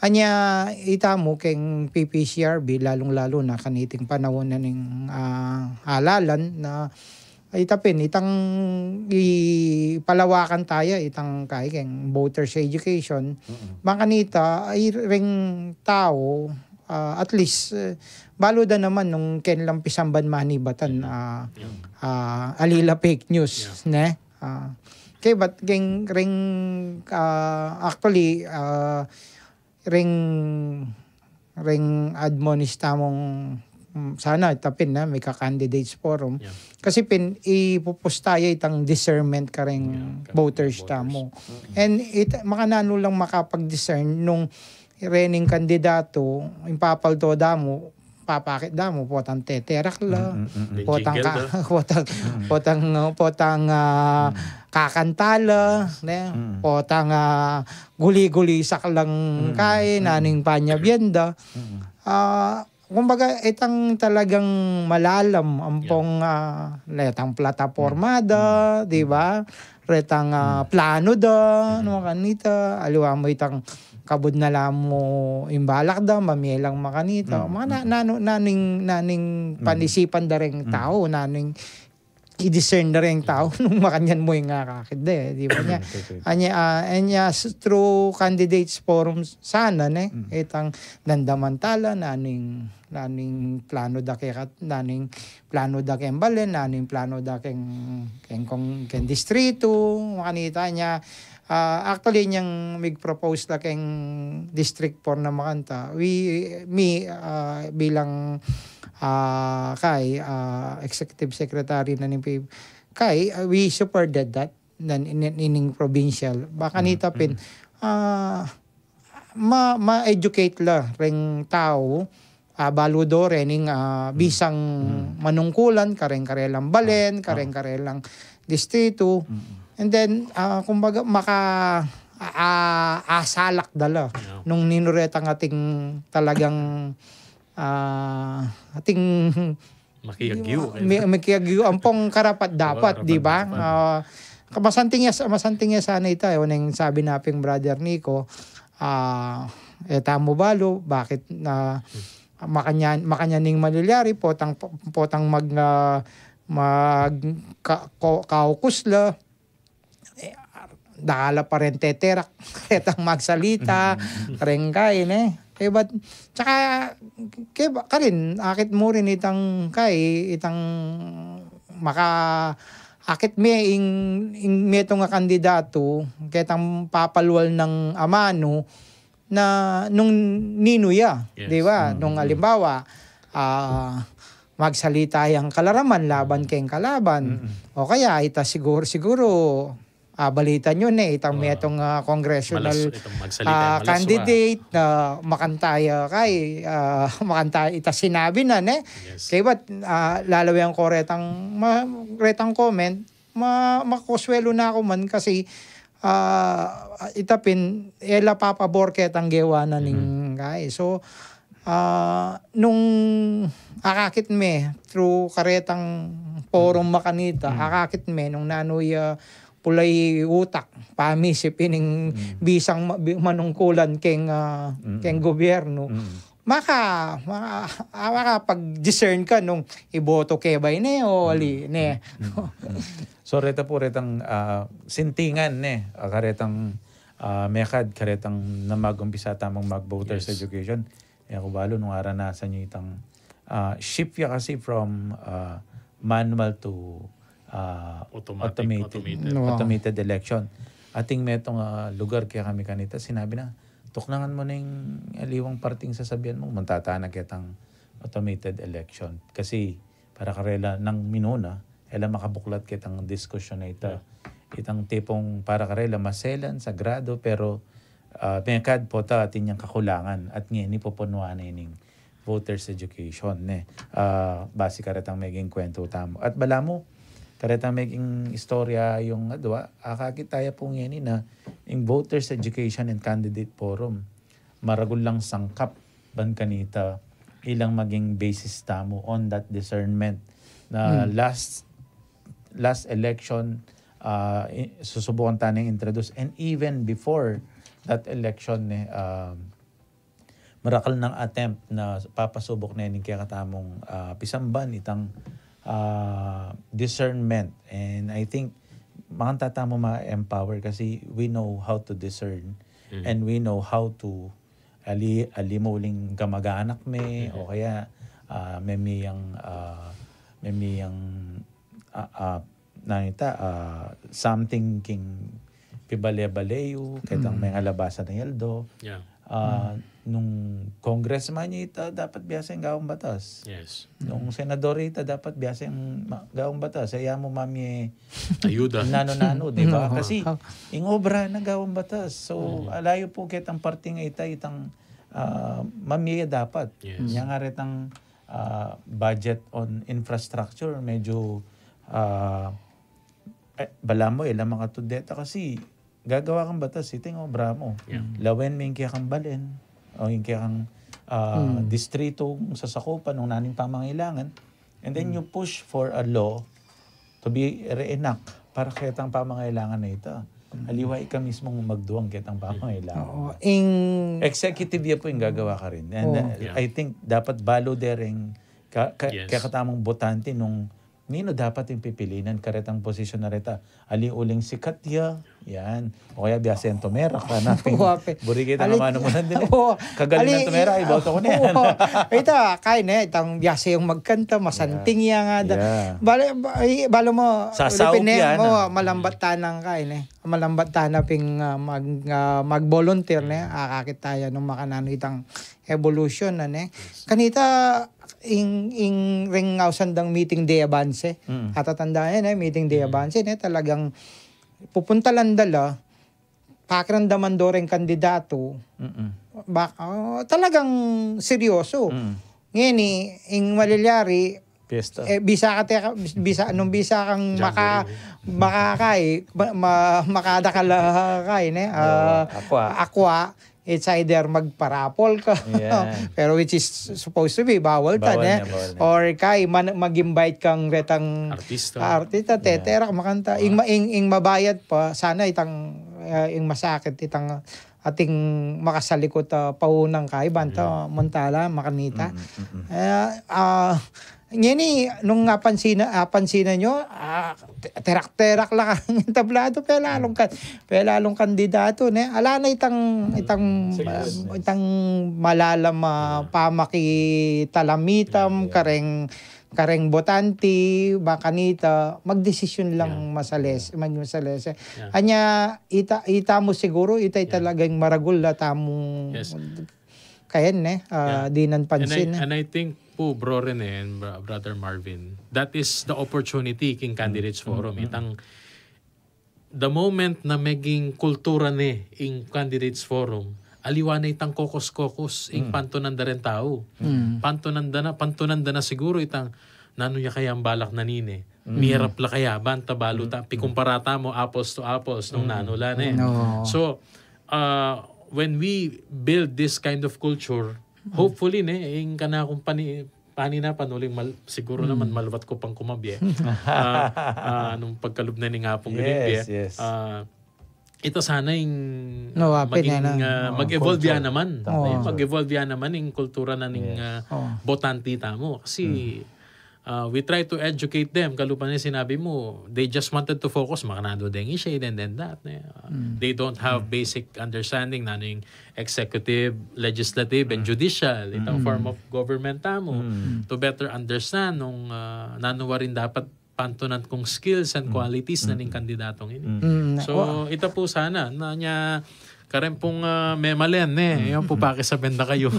Anya ita mo keng PPCRB lalong-lalo na kaniting panahon na ning halalan na itapin itang ipalawakan tayo itang keng voters education. Makanita ay ring tao at least balo da naman nung kanilang pisamban manibatan alila fake news kay but ring actually ring admonista mong sana tapin na may ka-candidates forum kasi ipupusta itang discernment ka ring voters tamo and makanano lang makapag-discern nung rening kandidato impapalto damo papakit damo potang teterak la potang kakantala potang guli-guli saklang kay naning panyabyenda kumbaga itang talagang malalam ampong letang platapormada, di ba? Retang plano da, no kanita, aliwa mo itang kabud na lang mo imbalak da, mamielang makanita. Mga naning panisipan da rin tao, naning i-discern na rin tao nung makanyan mo yung kakakid da, di ba niya? Anya through candidates forum sana itang dandamantala naning plano da naning plano da ken balen, naning plano da ken distrito makanita niya. Actually niyang mig-propose la ken district 4 na makanta. Bilang executive secretary na ni PIB we supported that ining provincial baka nita pin ma-educate la ring tao baludo rening bisang manungkulan kareng-karelang balen kareng-karelang distrito and then kumbaga asalak dala nung ninuretang ating talagang ating makiyagyo ampong karapat dapat, di ba? Masanting ya sana ita yung sabi naping brother Nico, tamo balo bakit na makanyaning malilyari potang kaukusla dakala pa rin teterak ketang magsalita karengkain but tsaka karin akit mo rin itang akit ing metong nga kandidato ketang papalwal ng amano na nung ninuya, di ba? Nung halimbawa magsalita yung kalaraman laban kayong kalaban o kaya ita siguro balita nyo itang metong congressional candidate na makantaya ita sinabi na kaya ba't lalawin ko retang comment makuswelo na ako man kasi itapin ela papabor ketang gewa na ning guys. So nung akakit me through karetang forum makanita akakit me nung nanoy pulay utak pamisip ining bisang manungkulan keng gobyerno maka pag-discern ka nung iboto kay bay ne o ali ne. So retang sintingan karetang mekad karetang na magumpisa tamang mag-voters education ako balo nung aranasan niyo itang shift ya kasi from manual to automated election. Ating metong lugar kaya kami kanita sinabi na tuknangan mo na yung aliwang parting sasabihan mo mantatana kitang automated election kasi para karela ng minuna ela makabuklat kitang diskusyon na itang tipong para karela maselan sagrado pero mekad po ta atin yung kakulangan at ngayon ipupunuan na ining voters education base karetang maging kwento tamo at bala mo karetang maging istorya yung akakitaya pong yan na yung voters education and candidate forum maragul lang sangkap ban kanita ilang maging basis tamo on that discernment na last election susubukan tanong introduce and even before that election marakal ng attempt na papasubok na yung kaya katamong pisamban itang discernment and I think mga tatamo ma-empower kasi we know how to discern and we know how to alimuling gamagaanak o kaya may something king pibale-baleyo ketang may alabasan ng yeldo nung congressman niya dapat biyasa yung gawang batas. Yes. Nung senador ita dapat biyasa yung gawang batas. Kaya mo mami ayuda. Nano-nano, di ba? Kasi yung obra na gawang batas. So, alayo po kitang parting itang mami dapat. Yes. Yang nga ritang budget on infrastructure medyo bala mo ilang mga tudeta kasi gagawa kang batas iting obra mo. Lawen may kaya kang balen o yung kaya kang distrito sa sakupan ng naning pamangailangan. And then you push for a law to be reenact para kitang pamangailangan na ito. Aliwa ika mismong magduwang kitang pamangailangan. Oo. Executive yan po yung gagawa ka rin. And I think dapat balo dereng kakatamang botante nung nino dapat yung pipilinan karetang posisyon na reta. Ali uling sikat ya. Yan. O kaya biyasen tumera ka na. Buri kita naman mo din. Kagaling ng tumera, iboto ko na yan. Ito, kaya na. Itang biyase yung magkanta, masanting yan nga. Balo mo, sasawag yan. Malambat tanang kaya na. Malambat tanang ping mag-volunteer na. Akakit tayo nung makanano itang evolution na ne. Kanita, ing ring sandang meeting day advance. Katatandaan meeting day advance talagang pupunta lang dala pakiramdaman do ring kandidato. Talagang seryoso. Ngayon ing malilyari Fiesta. Bisa kang makadakala kay ne. Aqua. It's either magparapol ka, pero which is supposed to be, bawal ka, or kay mag-invite kang retang artista, tetera, makanta. Ing mabayad pa, sana itang ing masakit, itang ating makasalikot paunang kay, banta, Montala, makanita. Ngayon nung pansinan nyo, terak-terak lang ang tablado, pelalong kandidato. Ala na itang malalam pamakitalamitam, kareng botanti, bakanita, magdesisyon lang masales. Anya, ita mo siguro, itay talagang maragul na tamong kayan, di nan pansin. And I think po, Bro Rene and Brother Marvin, that is the opportunity king Candidates Forum. Itang the moment na maging kultura ni ing Candidates Forum, aliwa na itang kokos-kokos ing pantunan da rin tao. Pantunan da na siguro itang nano niya kaya ang balak na nini. Mihirap la kaya, banta baluta, pikumparata mo apples to apples nung nanula na So, when we build this kind of culture, hopefully ing kana kung panina panuling siguro naman malwat ko pang kumabye nung pagkalub na ni nga pong ito sana yung mag-evolve yan naman. Mag-evolve yan naman yung kultura na ning botanti tamo. Kasi we try to educate them. Kalupan niya sinabi mo, they just wanted to focus. Makanado deng shade and then that. They don't have basic understanding na yung executive, legislative, and judicial. Itong form of government tamo. To better understand nung nanuwa rin dapat pantunan kong skills and qualities na ning kandidatong ini. So, ito po sana na niya karen pong memalen yung po pakisabenda kayo.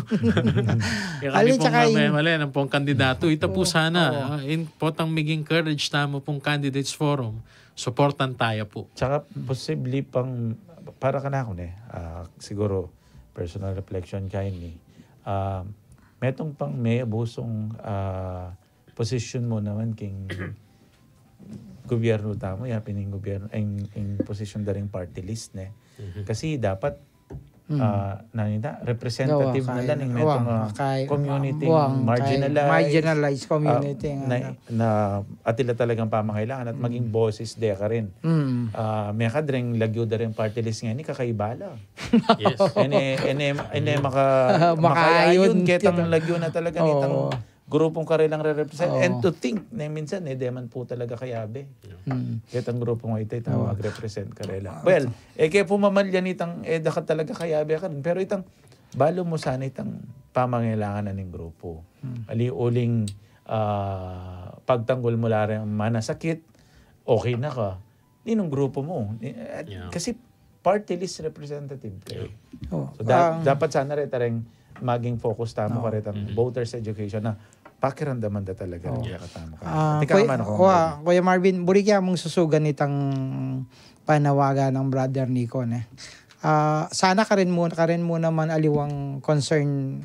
Kami pong memalen ang pong kandidato. Ito po sana in potang maging courage tamo pong Candidates Forum. Supportan tayo po. Tsaka possibly pang para ka na ako siguro personal reflection kayo ni metong pang may abusong position mo naman king gobyerno tamo yapin ng gobyerno ang position daring party list kasi dapat representative na lang ng metong community marginalized community na atila talagang pamangailangan at maging bosses de ka rin. May kadring lagyo da rin party list nga ni kakaibala. Yes. Ene makaayon ketang lagyo na talaga nitang grupong karilang re-represent. And to think na minsan, deman po talaga kayabe. Ketang grupong ito mag-represent karela. Well, kaya pumamalyan itang ka talaga kayabe ka rin. Pero itang, balo mo sana itang pamangailangan na ng grupo. Ali-uling pagtanggol mo lang manasakit, okay na ka. Ninong grupo mo. Kasi party list representative kayo. So dapat sana rin tareng maging focus tamo ka rin voters education na pakiramdaman da talaga rin katama ka. Kuya Marvin, buri kaya mong susugan itang panawagan ng brother Nico. Sana ka rin muna man aliwang concern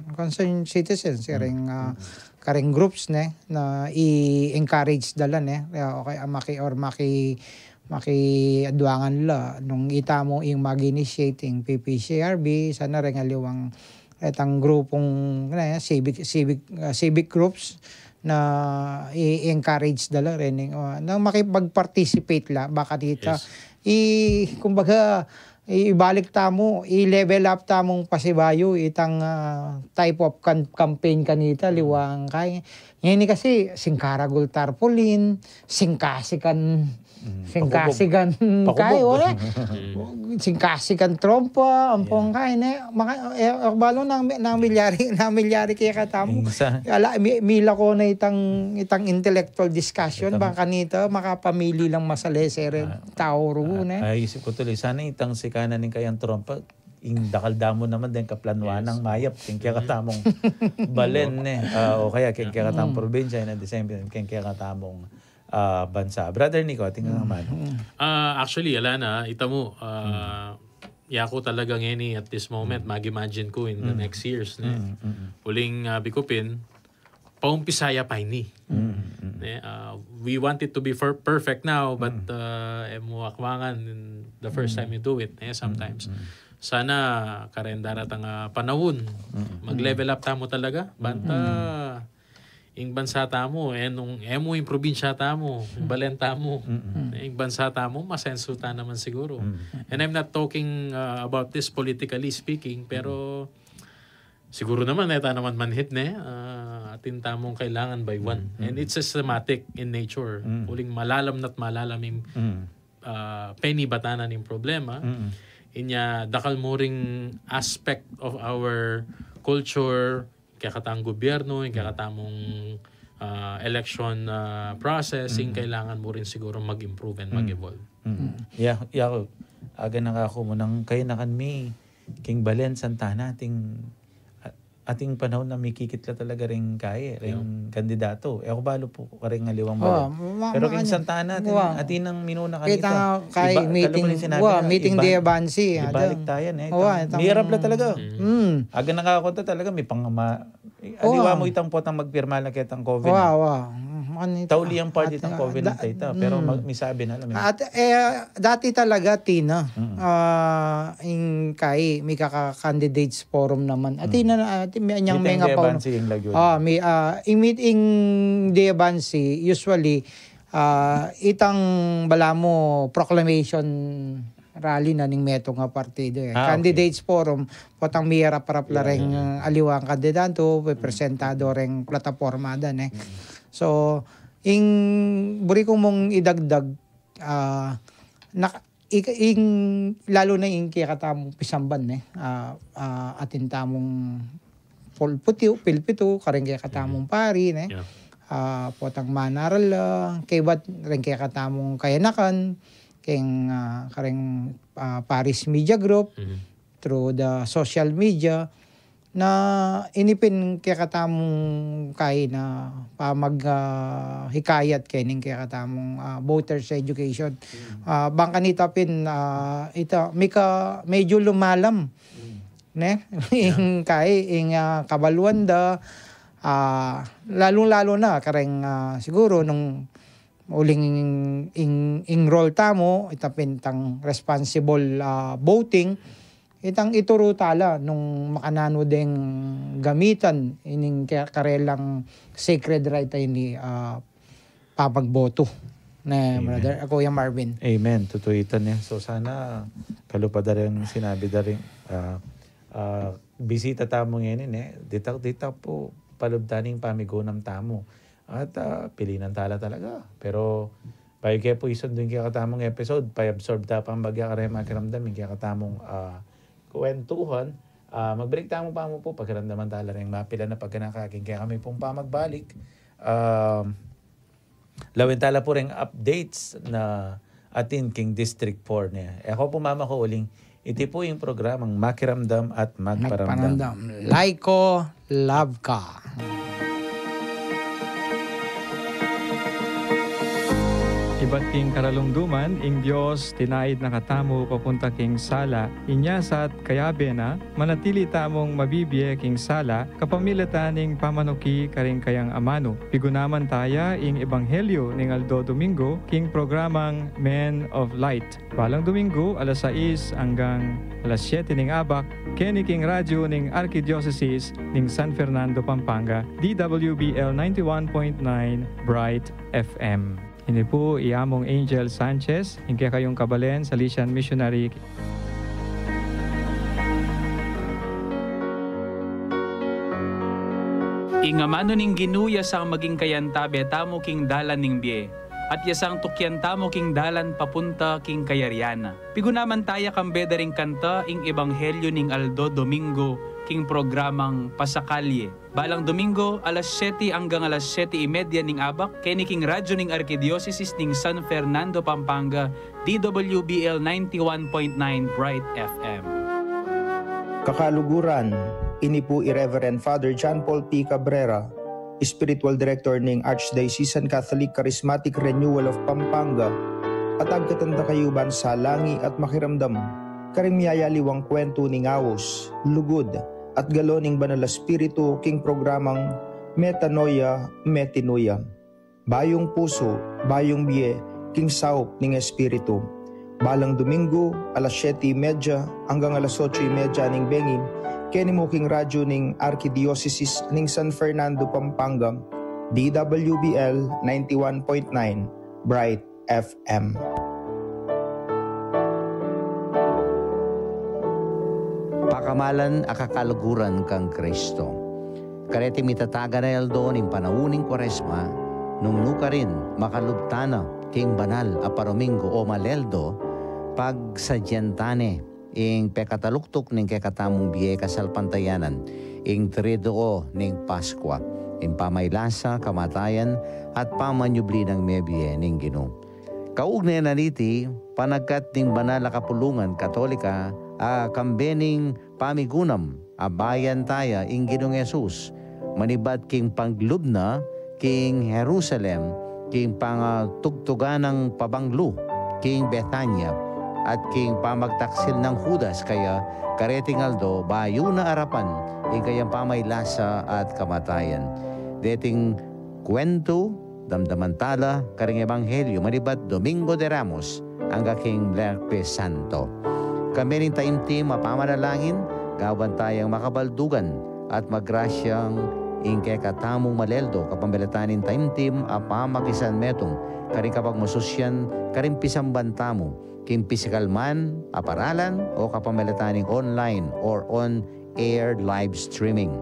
citizens, karing groups na i-encourage dala okay maki aduangan la nung ita mo ing mag-initiating PPCRB sana rin aliwang itang grupong civic groups na i-encourage dala rin na makipag-participate la baka dito kumbaga ibalik tamo i-level up tamong pasibayo itang type of campaign kanita liwang kay ngayon kasi singkaragul tarpaulin singkasikan kayo singkasikan trompa ampong kay ne balo nang milyari kaya katamo mila ko na itang intellectual discussion baka kanita makapamili lang masalesere tao ro ne ay isip ko tuloy sana itang sikana ning kayang trompa ing dakaldamo naman din kaplanwan ng mayap king kaya katamong balen o kaya king kaya katamong probinsya na December king kaya katamong bansa. Brother Nico, tingnan naman. Actually, Alana, ita mo, yako talaga ngeni at this moment, mag-imagine ko in the next years. Uling bikupin, paumpisaya pa ini. We want it to be perfect now, but muakwangan in the first time you do it. Sometimes. Sana karendara tang panahon, mag-level up tamo talaga. Banta, ing bansa tamo, emo yung probinsya tamo, yung balenta mo, ing bansa tamo, masensuta naman siguro. And I'm not talking about this politically speaking, pero siguro naman, eta naman manhit atin tamong kailangan by one. And it's systematic in nature. Uling malalam na't malalam yung penibatanan yung problema. Inya, dakal mo ring aspect of our culture, kaya katang gobyerno, kaya katamong election processing, kailangan mo rin siguro mag-improve and mag-evolve. Yako, aga na ako mo nang kayo na kanmi, king Balen, Santana, ating panahon na may kikitla talaga rin kaya, rin kandidato. Ako balo po rin ngaliwang Balen. Pero king Santana, atin ang minuna kanita. Kay meeting Dia Bansi. Ibalik tayo Mahirap la talaga. Aga nakakunta talaga, may aliwa mo itang potang magpirma na kitang COVID. Tauli ang party ng COVID ng taita. Pero may sabi na alam. At dati talaga, Tina, may kaka-candidates forum naman. At may anyang mga pa. Meeting Dia Bansi, usually, itang bala mo proclamation rally na ning meto nga partido. Candidates forum, potang miyara-parap la rin aliwang kandidato, presentado rin plataforma dan. So, buri ko mong idagdag, lalo na yung kaya katamong pisamban, atin tamong pilpito, karing kaya katamong pari, potang manaral, kaybat rin kaya katamong kayanakan, karing Paris Media Group, through the social media, na inipin kaya katamong na hikayat kaning kaya katamong voters education. Bangka nita pin medyo lumalam ing kabaluan da lalong-lalo na kareng siguro nung uling enroll tamo itapin tang responsible voting itang ituro tala nung makanano ding gamitan ining karelang sacred right ni papagboto na brother ako yung Marvin. Amen. Totoo ito niya. So sana kalupad rin sinabi rin bisita tamo ngayon dita po palubtaning pamigunam tamo at pilinan tala talaga. Pero payo kaya po isundin kaya katamong episode pay-absorb ta pang bagya karema kiramdam kaya katamong kwentuhan. Magbalik tamo pa mo po pagkaramdaman tala rin mapila na pagkanakaking kaya kami pong pamagbalik. Lawin tala po rin updates na atin king District 4 niya. Ako po mama ko uling iti po yung programang Makiramdam at Magparamdam. Laiko, love ka. Iba't king karalungduman, ing Diyos tinaid na katamo papunta king sala, inyasat kayabe na, manatili tamong mabibye king sala, kapamilatan ing pamanuki karing kayang amano. Pigunaman taya ing ebanghelyo ning Aldo Domingo, king programang Men of Light. Balang Domingo, alas 6 hanggang alas 7 ning abak, keni king radyo ning Archdiocese ning San Fernando, Pampanga, DWBL 91.9 Bright FM. Ini po iamong Angel Sanchez, ingke kayong kabalen, Salesian Missionary. Ingamano ning ginuya sang maging kayantabe tamo king dalan ning biye. At yasang tukyan tamo king dalan papunta king kayariana. Pigunaman taya kambeda ring kanta ing ebanghelyo ning Aldo Domingo king programang Pasakalye. Balang Domingo, alas 7 hanggang alas 7:30 ning abak, keni king radyo ning Archdiocese ning San Fernando, Pampanga, DWBL 91.9 Bright FM. Kakaluguran, ini po Reverend Father John Paul P. Cabrera, Spiritual Director ning Archdiocesan Catholic Charismatic Renewal of Pampanga, at agkatanda kayuban sa langi at makiramdam, karing miyayaliwang kwento ning awos, lugod, at galoning banal espiritu king programang Metanoia, Metinoia. Bayong puso, bayong biye, king saup ning espiritu. Balang Domingo, alas 7:30 hanggang alas 8:30 ning bengi, keni mo king radyo ning Archdiocese ning San Fernando, Pampanga, DWBL 91.9 Bright FM. Pakamalan akakaluguran kang Kristo. Kareti mitataga na Aldo ning panawuning Kwaresma, nung nuka rin makalubtana king banal a Paromingo o Maleldo, pag sadyantane ing pekataluktok ning kekatamong biye kasalpantayanan, ing triduo ning Paskwa, ing pamaylasa, kamatayan, at pamanyubli ng mebiye ning Ginoo. Kaugnay na niti, panagkat ning banal a kapulungan Katolika, kambening pamigunam, abayan taya ing Ginoong Yesus, manibat king panglubna, king Jerusalem, king pangtugtugan ng pabanglo, king Bethania, at king pamagtaksil ng Judas, kaya kareting Aldo, bayo na arapan, ing kayang pamaylasa at kamatayan. Deting kwento, damdamantala, karing ebanghelyo, manibat Domingo de Ramos, ang king Lerpe Santo. Kami rin taimtim mapamanalangin, gawan tayang makabaldugan at magrasyang ingke katamong Maleldo, kapambilatanin taimtim apamakisan metong, karing kapag masusyan, karing pisambantamo, king physical man, aparalan, o kapambilataning online or on-air live streaming,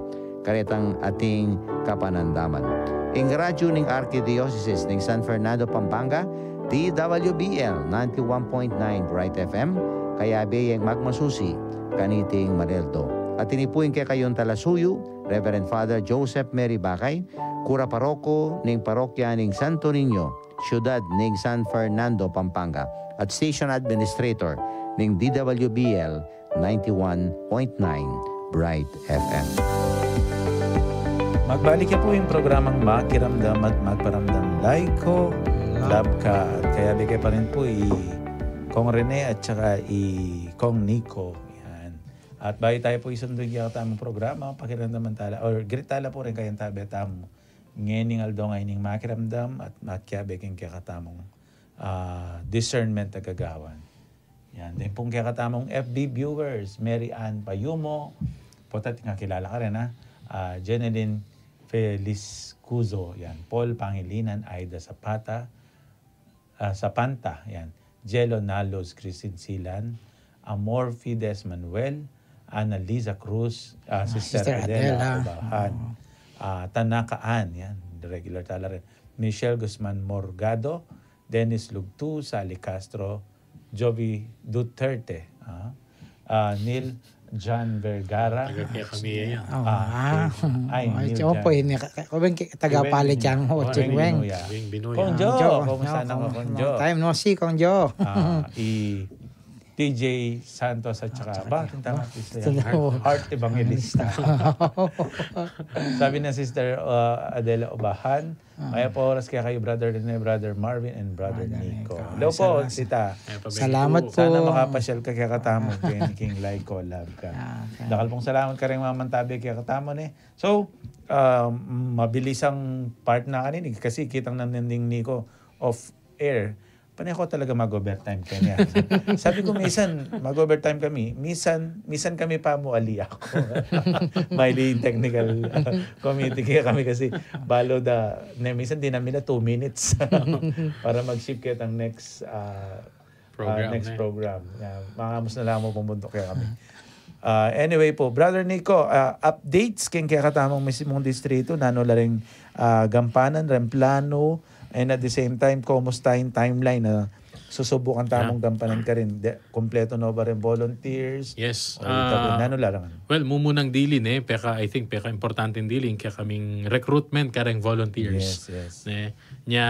karitang ating kapanandaman. Ing radyo ning Archdiocese ning San Fernando, Pampanga, DWBL 91.9 Bright FM, kaya biyeng magmasusi kaniting Maleldo. At tinipuin kay kayon talasuyo, Reverend Father Joseph Mary Bakay, Kura Paroko ning Parokya ning Santo Niño, Siyudad ning San Fernando, Pampanga, at Station Administrator ning DWBL 91.9 Bright FM. Magbalik po yung programang Makiramdam at Magparamdam. Laiko, love ka. At kaya bigay pa rin po Kong Rene at saka Kong Nico. Yan. At bayo tayo po isundog yung tamang programa, pakiramdaman tala, or gritala po rin kayong tabi tamo. Ngening Aldo ngayon yung makiramdam at matkiabe kayong kakatamong discernment na gagawan. Yan. Din pong kakatamong FB viewers, Mary Ann Payumo, potat nga kilala ka rin ha, Jeneline Feliz Cuzo, yan. Paul Pangilinan, Aida Zapata, Sapanta, yan. Jello Nalos, Christine Silan, Amor Fides Manuel, Annalisa Cruz, Sister Adela Ubahan, Tanakaan, yan, regular tala rin. Michelle Guzman Morgado, Dennis Lugtu, Sally Castro, Jovi Duterte, Neil John Vergara. Taga kami yan. Ay, Neil John. Po, taga-palit yan ho, Chingweng. Kong Jo, kumusta na ko, Kong Jo? Time no see, Kong Jo. TJ Santos at saka Heart Evangelista. Sabi na Sister Adela Ubahan, Kaya po oras kaya kayo, Brother Rene, Brother Marvin, and Brother Nico. Hello po, tita. Salamat po. Sana makapasyal ka kaya katamo kay King Laiko, love ka. Dakal pong salamat ka rin mamantabi kaya katamo ni. So, mabilis ang part na kaninig kasi kitang naninding Nico off air. Panay ko talaga mag-overtime kanya. Sabi ko, minsan, mag-overtime kami. Minsan kami pa muali ako. May technical committee kaya kami kasi minsan din namin na 2 minutes para mag-ship kaya ang next program. Makamos na lang mo pumuntok kaya kami. Anyway po, Brother Nico, updates kaya katamang misimong distrito, nano la rin gampanan, remplano, and at the same time, kumusta yung timeline na susubukan tamong gampanan ka rin? Kompleto na ba rin volunteers? Yes. Nano larangan? Well, mumunang dilin I think importanteng dilin kaya kaming recruitment kareng volunteers. Yes. Nya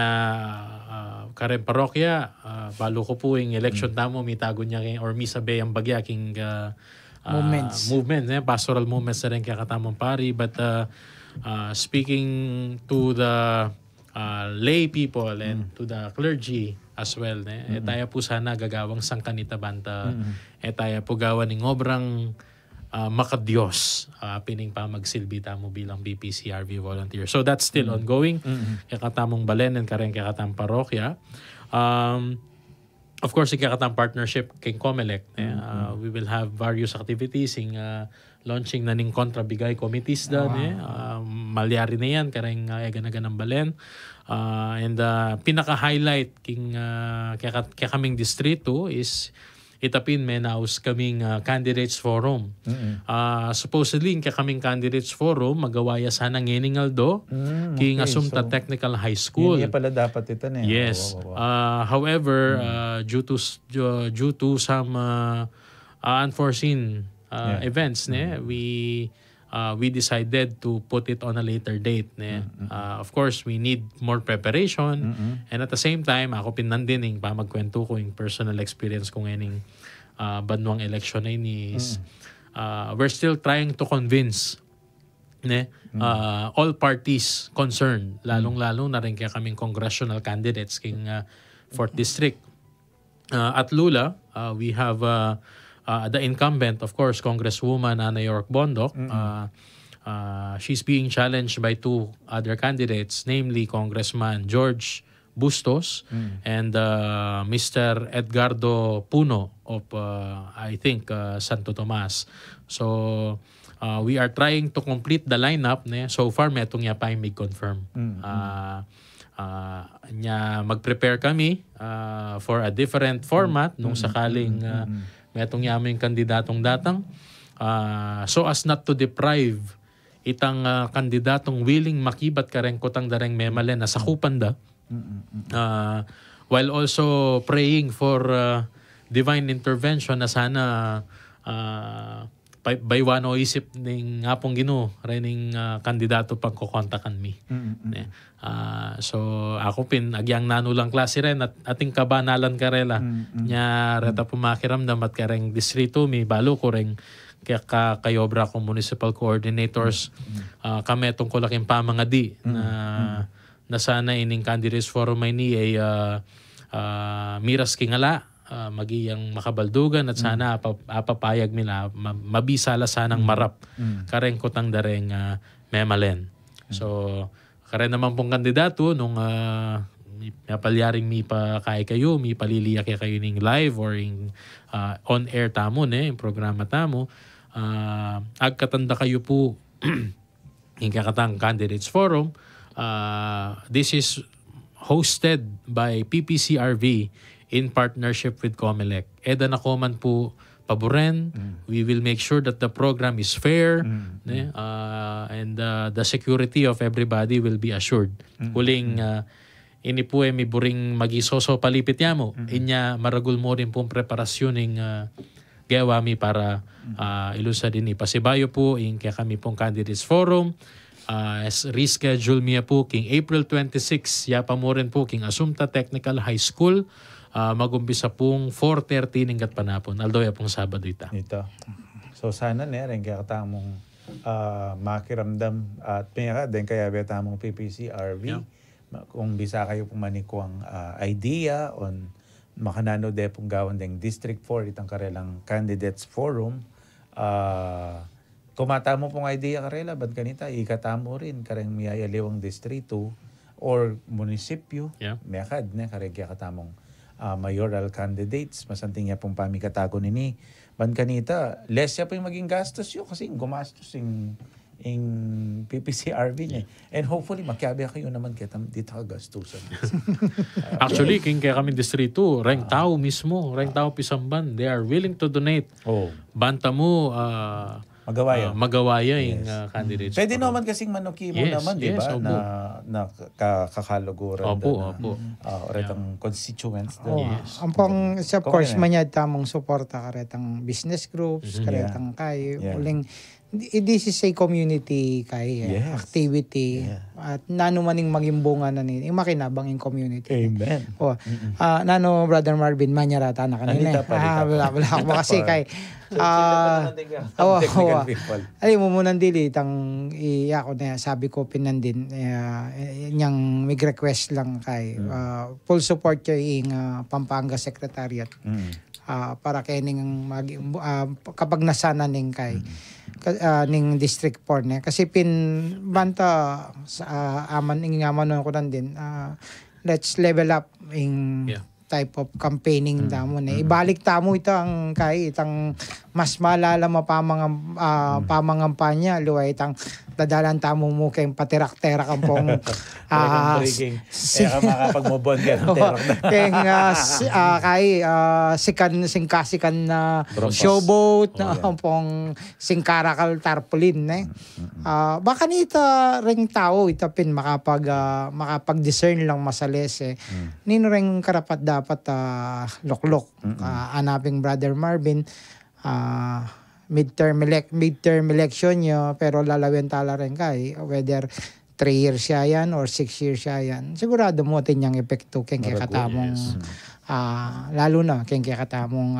kareng parokya, balo ko po yung election tamo, mitago niya or misabe ang bagya king movements, pastoral movements na rin kaya katamang pari. But speaking to the lay people and to the clergy as well, tayo po sana gagawang sangkanita banta, tayo po gawa ng obrang makadiyos pining pa magsilbi tamo bilang BPCRV volunteer. So that's still ongoing. Kaya katamong balen and kareng kaya katamang parokya. Of course, ikakatang partnership kay Comelec. We will have various activities in launching na ning kontrabigay committees malyari na yan, kareng egan-egan ng balen. And pinaka-highlight kaya kaming distrito is itapin menaus kaming candidates forum. Supposedly, kaya kaming candidates forum, magawaya sana ngeningaldo king Assumpta Technical High School. Hindi pala dapat ito na. Yes. However, due to some unforeseen events, we decided to put it on a later date. Of course, we need more preparation. And at the same time, ako pinandining pa magkwento ko yung personal experience ko ngayon banwang election na is we're still trying to convince all parties concerned, lalong-lalo na rin kaya kaming congressional candidates king 4th District. At Lula, we have the incumbent, of course, Congresswoman Ana York Bondok. She's being challenged by 2 other candidates, namely Congressman George Bustos and Mr. Edgardo Puno of, I think, Santo Tomas. So, we are trying to complete the lineup. So far, metong niya pa yung confirm. Mag-prepare kami for a different format nung sakaling metong yamin kandidatong datang so as not to deprive itang kandidatong willing makibat kareng kotang dareng memalen na sakupan da while also praying for divine intervention na sana baywano isip ning ngapong Ginoo rening kandidato pagkokontakan mi. So ako agyang nanulang klase ren at ating kabanalan karela nya reta pumakiramdam at kareng distrito mi balo ko reng kayobra ko municipal coordinators kami tungkol laking pamangadi na sana ining candidates forum may ni ay miras kingala magiyang makabaldugan at sana apapayag nila mabisala sanang marap kareng kotang dareng memalen. So karen naman pong kandidato nung napalyaring mi pa kay kayo mi paliliyak kayo ning live or in on air tamo yung programa tamo agkatanda kayo po yung kakatang candidates forum. This is hosted by PPCRV in partnership with Comelec. Eda na ko man po paboren. We will make sure that the program is fair and the security of everybody will be assured. Huling ini po mi buring magisoso palipit yamo. Inya maragul mo rin pong preparasyon ng gawa mi para ilusa din ipasibayo po in kaya kami pong candidates forum. As reschedule miya po king April 26 yapa mo rin po king Assumpta Technical High School. Mag-umpisa pong 4:30 ng panapon. Aldoya pong Sabado ito. So sana rin kaya katamong makiramdam at pinaka din kaya betamong PPCRV kung bisa kayo pumaniko ang idea on makanano de pong gawan deng District 4 itang karelang candidates forum kumatamo pong idea karela ba't kanita ikatamo rin kareng miyayaliwang distrito or munisipyo miyakad na kareng katamong mayoral candidates masanting niya pong pamikatago nini ba't kanita less siya po yung maging gastos yun kasi gumastos yung PPCRB niya. And hopefully, makiabi kayo naman kita dito kagastusan. Actually, kaya kami distrito, Reng Tao mismo, Reng Tao Pisamban, they are willing to donate. Banta mo, magawaya yung candidates. Pwede naman kasing manuki mo naman, di ba? Na kakaluguran. Opo. Retang constituents. Ampong, of course, manyad tamong suporta karetang business groups, karetang kayo. Uling, this is a community activity at nano maning maging bunga na ni makinabang in community. Amen. Nano Brother Marvin manyarata na kanina. Wala ako kasi kay ay mo munan dili tang ako na sabi ko pinandin nyang mig request lang kay full support yung Pampanga Secretariat para kay ning kapag nasana ning kay ning District 4 ne kasi banta sa aman ing ngaman ko din let's level up in type of campaigning damo ne ibalik tamo itang kay itang mas malala pamangampanya luway itang dadalan tamo mo kay patirak-terak ang pong makapagmobon ka kay singkasikan na showboat na ang pong singkarakal tarpaulin baka nita ring tao itapin makapag-discern lang masales nino ring karapat dapat loklok anaping Brother Marvin midterm election nyo pero lalawin tala rin kay whether 3 years siya yan or 6 years siya yan sigurado mo tin yung epekto keng katamong lalo na keng katamong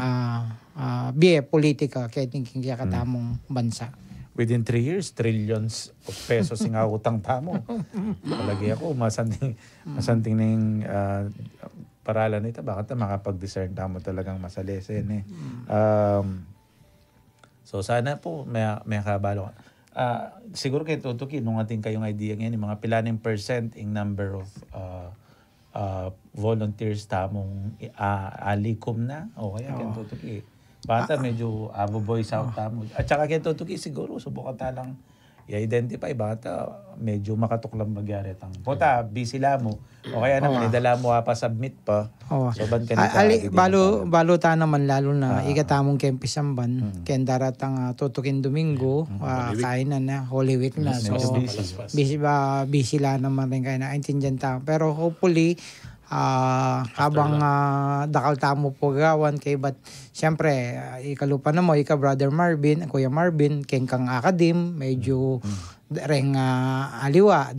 biye politika keng katamong bansa within 3 years trillions of pesos ang utang tamo palagi ako masanting ning paralan nito bakit makapag-discern tamo talagang masalesen so sana po may kabalo. Siguro kay tutuki nung ating kayong idea ngayon mga pilaning percent in number of volunteers tamong alikom na o kaya kay tutuki. Bata medyo aboboy sound tamo. At saka kay tutuki siguro subukan talang i-identify bata medyo makatuklang magyari tang. Puta busy mo o kaya naman idala mo pa submit pa. So ban kanita balo ta naman lalo na ikatamong Kempisamban ken daratang tutukin Domingo kainan na Holy Week na so busy la naman rin kay na intindihan ta pero hopefully habang dakal tamo po gawan kay but siyempre ikalupa na mo Brother Marvin Kuya Marvin keng kang akadim medyo reng aliwa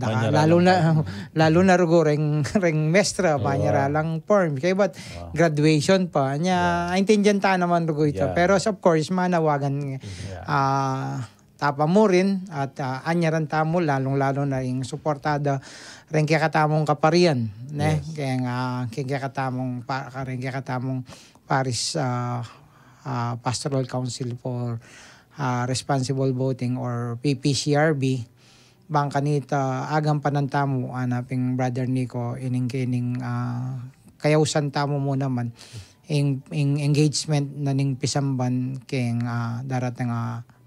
lalo na rugo reng mestra panyara lang form kay but graduation pa nya intindihan ta naman rugo ito pero of course manawagan tapa mo rin at anyaran tamo lalong-lalo na yung suportada rin kaya katamong kaparian kaya katamong Paris Pastoral Council for Responsible Voting or PPCRB bang kanita agam panantamo anaping Brother Nico ining kayausan tamo mo naman ing engagement na ning Pisamban keng daratang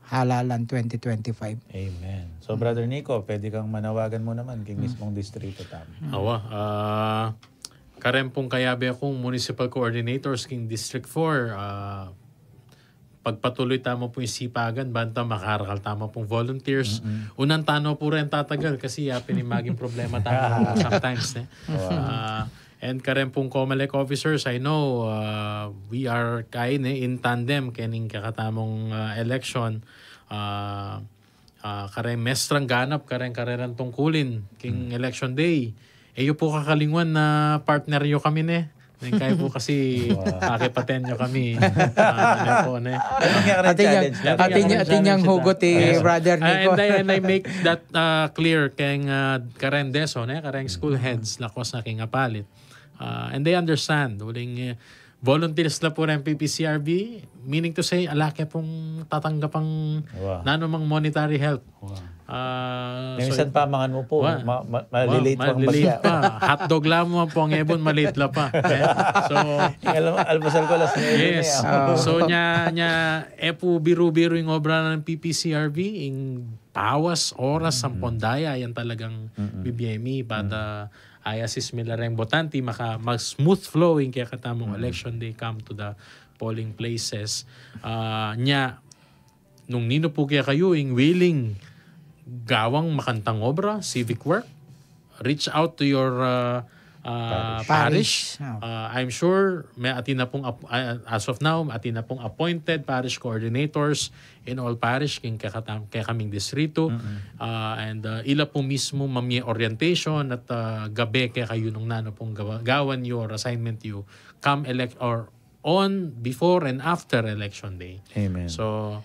halalan 2025. Amen. So Brother Nico, pwede kang manawagan mo naman kay mismong distrito tamo. Karempong kayabi akong municipal coordinators king District 4 pagpatuloy tamo po yung sipagan banta makarakal tamo pong volunteers unang tano po rin tatagal kasi pinimaging problema tamo sometimes and karempong COMELEC officers I know we are in tandem kening kakatamong election kareng mestrang ganap karerang tungkulin king election day. Eyo po kakalingwan na partner yo kami Kayo po kasi pakipaten nyo kami. Atin niyang hugot Brother Nico. And I make that clear keng karendeso, kareng school heads lakos na king apalit. And they understand. Uling volunteers na po ng PPCRB, meaning to say, alake pong tatanggapang nanumang monetary help. Minsan pa mga mo po, malilate pang bagya. Hotdog lang mo po ang ebon, maliit la pa. So, almusal ko last night. Yes. So, nya epo biru-biru yung obra ng PPCRB, yung pawas, oras, sampondaya, yan talagang BBME, pada ayasis milareng botanti, mag-smooth flowing kaya katamong election day come to the polling places. Nung nino po kaya kayo, yung willing gawang makantang obra, civic work, reach out to your parish. I'm sure may atin na pong as of now atin na pong appointed parish coordinators in all parish kaya kaming distrito and ila po mismo mamie orientation at gabi kaya kayo nung nano pong gawan your assignment you come elect or on before and after election day. Amen. So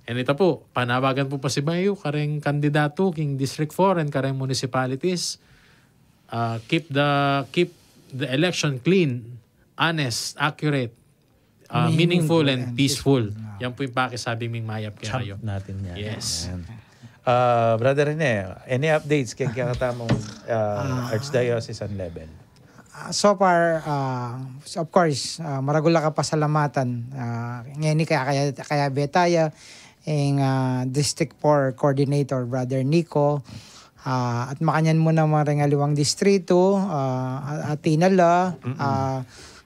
and ito po, panawagan po pa si Bayo, kareng kandidato, king District 4 and kareng municipalities, keep the election clean, honest, accurate, meaningful and peaceful. Yan po yung pakisabi ming mayap kayo. Natin yan. Yes. Brother Rene, any updates kay katamong archdiocesan level? So far, of course, maragula ka pasalamatan. Ngayon kaya betaya, ang District 4 Coordinator, Brother Nico, at makanyan mo na mga aliwang distrito, atinala,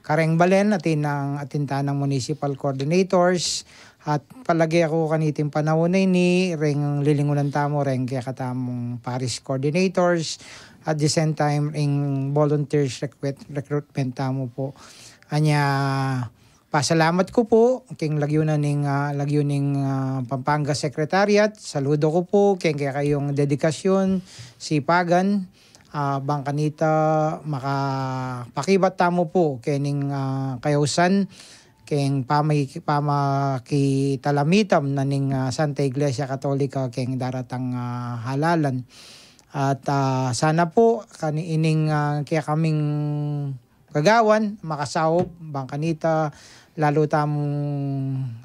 kareng balen, atintanang municipal coordinators, at palagi ako kaniting panahon na ini, ring lilingunan tamo, ring kaya katamong parish coordinators, at the same time, ring volunteers recruitment tamo po. Anya, pasalamat ko po king lagyunan ning Pampanga Secretariat. Saludo ko po king kayong dedikasyon, sipagan, bangkanita makapakibat tamo po kening kayusan king pamakitalamitam na ning Santa Iglesia Katolika king daratang halalan. At sana po kaniining kaya kaming kagawan makasawop bangkanita lalo tamong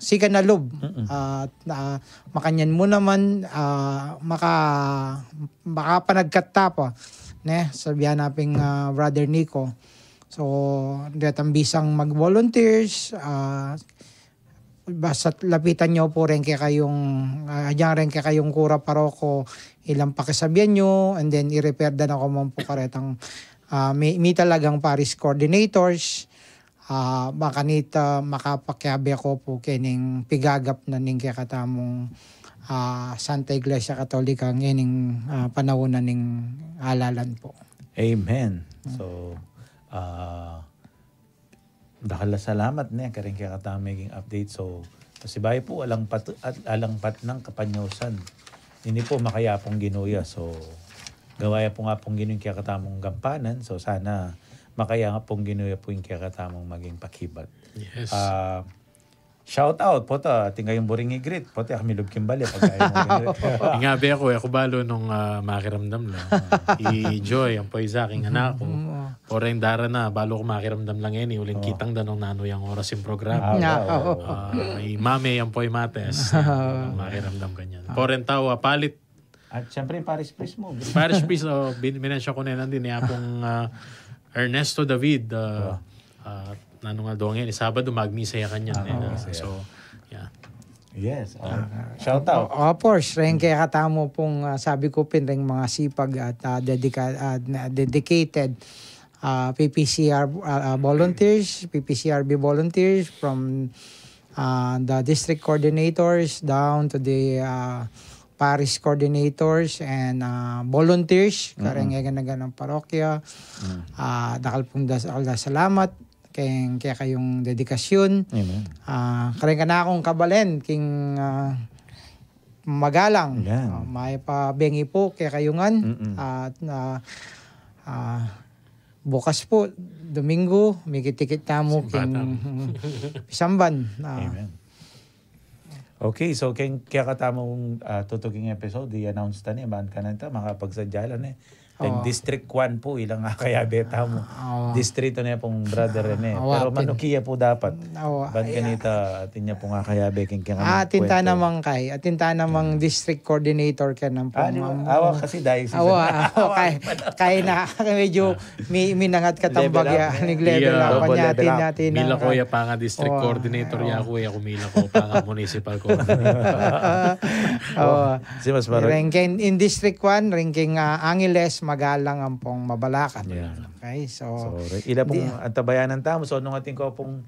sikan na loob at makanyan mo naman makapanagkatta pa sabihan naping Brother Nico. So datang bisang mag-volunteers, basta lapitan nyo po rin kayong kura paroko ilang pakisabihan nyo, and then i-repair dan ako man po karetang may talagang parish coordinators, makanita makapakyabe ako po kining pigagap na ning katamong Santa Iglesia Katolika nganing panahon na ning halalan po. Amen. So dakala salamat karing kataming update. So si Bayo po alangpat ng kapanyusan. Hindi po makayapong ginuya. So gawaya po nga pong ginuya kaya katamong gampanan. So sana makaya nga pong ginuya po yung kaya katamong maging pakibat. Yes. Shout out po ta. Tingay yung boring igrit. Po ta kami lubkim bali. Ingabi ako balo nung makiramdam lang. I-joy ang po sa aking anak ko. Poreng dara na. Balo ko makiramdam lang yan. Uling kitang danong nano yung oras yung programa. May mame ang po yung mates. Makiramdam ganyan. Poreng tao palit. At syempre yung parish priest mo. Parish priest. Binensya ko na din. Niya pong Ernesto David. Nano nga doon ngayon, Sabado magmisa ya kanya. So, yeah. Yes. Shout out. Of rin kaya katamo pong sabi ko ring mga sipag at dedicated PPCRB volunteers from the district coordinators down to the parish coordinators and volunteers kareng ng parokya. Dakal pong salamat kaya kayong dedikasyon. Kareng ka na akong kabalen king magalang. May pabengi po kaya kayungan at bukas po, Domingo, may kitikit tamo king Pisamban. Amen. Okay, so kaya katamong tutuging episode, i-announce ta ni, maan ka na ito, makapagsadyalan District 1 po, ilang kaya beta mo. Distrito niya pong brother Rene. Pero manukiya po dapat. Ban kanita, atin niya po nga kaya beking kaya atinta namang kay, atinta namang district coordinator ka ng pong. Awa kasi dahil si kay na medyo minangat ka tambag level ako natin. Mila ko ya pa nga district coordinator ya ko mila ko pa nga municipal coordinator. Si mas ranking in district 1, ranking Angeles magalang ang pong Mabalacat. Okay, so ila pong antabayanan tamo. So nung ating ko pong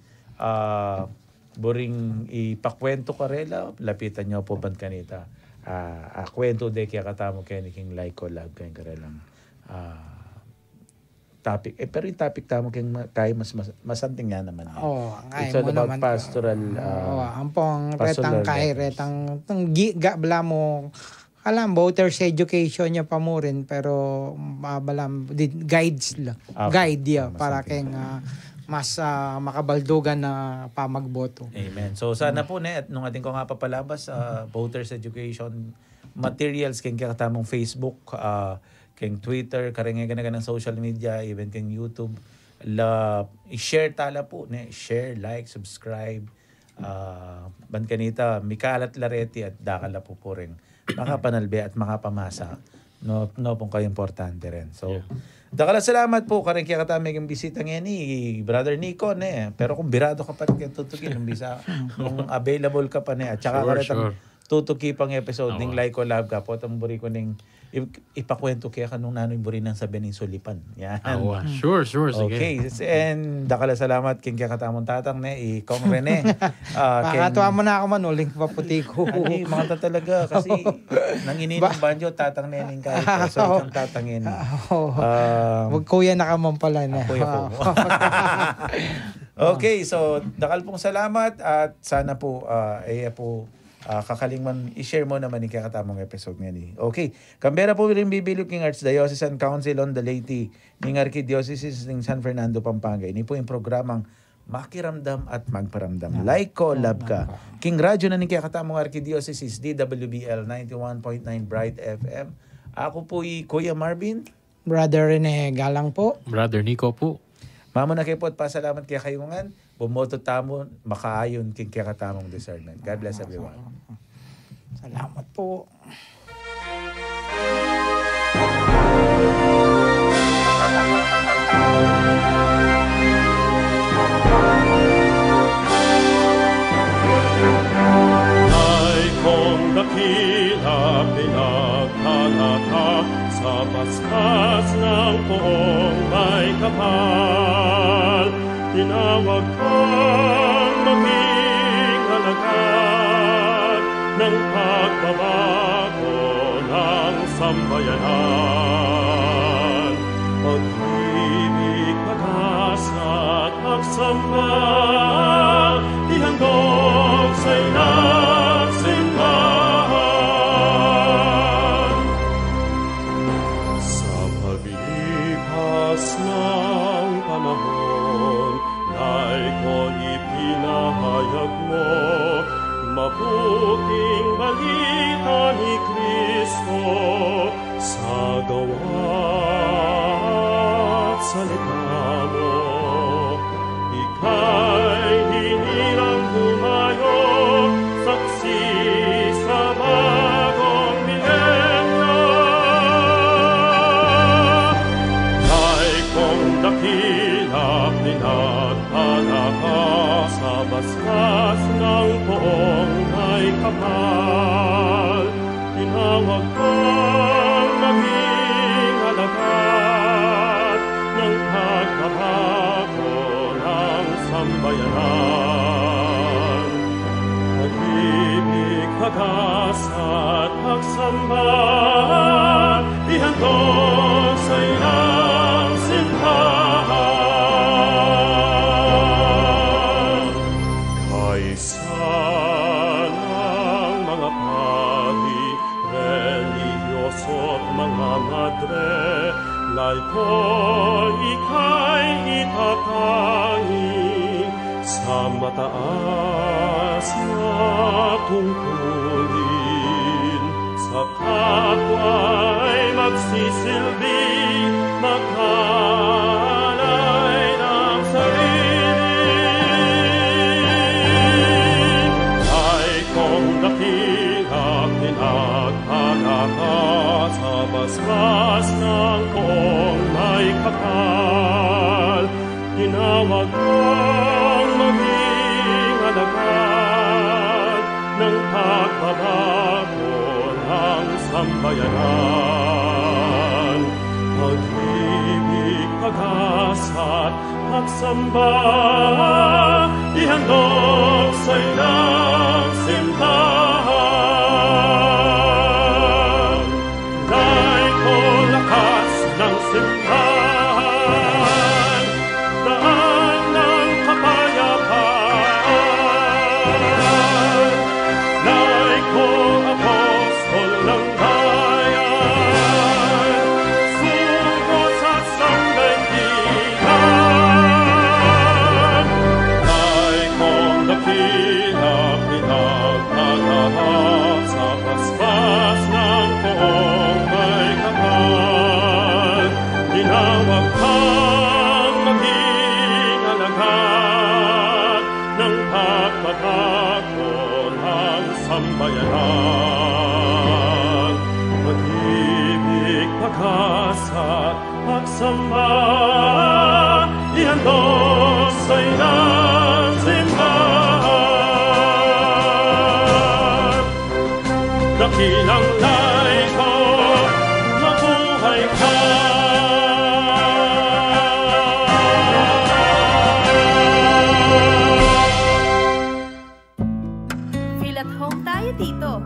boring ipakwento karela, lapitan nyo po ban kanita. Kwento de kaya katamo kaya ni King Laiko Love kaya karelang topic. Pero yung topic tamo kaya masanting nga naman. It's all about pastoral. Ang pong retang kaya retang bala mo alam, voters education niya pa mo rin, pero guides lang. Guide para kayong mas makabaldugan na pamagboto. Amen. So sana po at nung ating ko nga papalabas, voters education materials kayong katamong Facebook, kayong Twitter, karengay ka ng social media, even kayong YouTube. I-share tala po. Share, like, subscribe. Ban kanita, Mikalat Lareti at Dakala po rin. Makapanalbe at makapamasa. No pong kayo importante rin. So, dakala salamat po. Karang kaya katamig ang bisita ngayon ni Brother Nico. Pero kung birado ka pa rin tutugin, kung available ka pa at saka karatang tutuki pang episode ng Laiko Love ka po. Itong buri ko ng ipakwento kaya kanong nanoy buri ng sabi ng sulipan. Yan. Sure. Sige. Okay. And dakala salamat king kaya katamong tatang Kong Rene. Pakatuwa mo na ako man, uling paputi ko. Mga talaga kasi nang ininom banjo tatang nening kahit. So ikang tatangin. Wag kuya na ka man pala na. Kuya po. Okay, so dakal pong salamat at sana po kakaling man i-share mo naman ni kakatamong episode ngayon. Okay. Kambera po rin bibilog ng Archdiocesan Council on the Leyte ng Archdiocese ng San Fernando, Pampanga. Ini po yung programang Makiramdam at Magparamdam. Laiko Love Ka. King radyo na ni kakatamong Archdiocese DWBL 91.9 Bright FM. Ako po Kuya Marvin. Brother Rene Galang po. Brother Nico po. Mamo na kayo po at pasalamat kaya kayungan. Bumoto tamo, makaayon king kaya katamong discernment. God bless everyone. Salamat po. Ay kung dakila pinaghalata sa paspas ng poong may kapal, tinawag kang maging alagad ng pagbabago ng sambayanan. Pag-ibig, pag-asa at pagsamba, ihandog sa inang simbahan. Sa paglipas ng panahon, Laiko ipinahayag mo, mabuting balita ni Kristo sa gawa at salita mo. Ika'y hinirang bumayo, saksi sa bagong milenyo. Laikong dakila pinaghala ka sa basbas ng poong may kapal. Tinawag kang maging alagad ng pagbabago ng sambayanan. Pag-ibig, pag-asa at pagsamba, ihandog sa inang simbahan. Kaysa ng mga pari, religyoso at mga madre, Laiko, ikaw sa mataas na tungkulin, sa kapwa'y magsisilbing makalay ng sarili. Ay kong dakila pinaghalaka sa basbas ng poong may kapal, tinawag kang maging alagad ng pagbabago ng sambayanan. Pag-ibig, pag-asa't pagsamba, ihandog sa ilang simbahan. Dahil ko lakas ng simbahan, daan ng kapayapaan. Dahil ko apostol ng bayan, suko sa sangdaigdigan. Dahil kong dakila pinagtatahak sa paspas ng poong may kapal, tinawag kang maging alagad ng pagbabago ng sambayanan. Pag-ibig, pag-asa, pagsamba, ihandog sa ilang simbahan. Dakilang laiko, mabuhay ka. Feel at home tayo dito.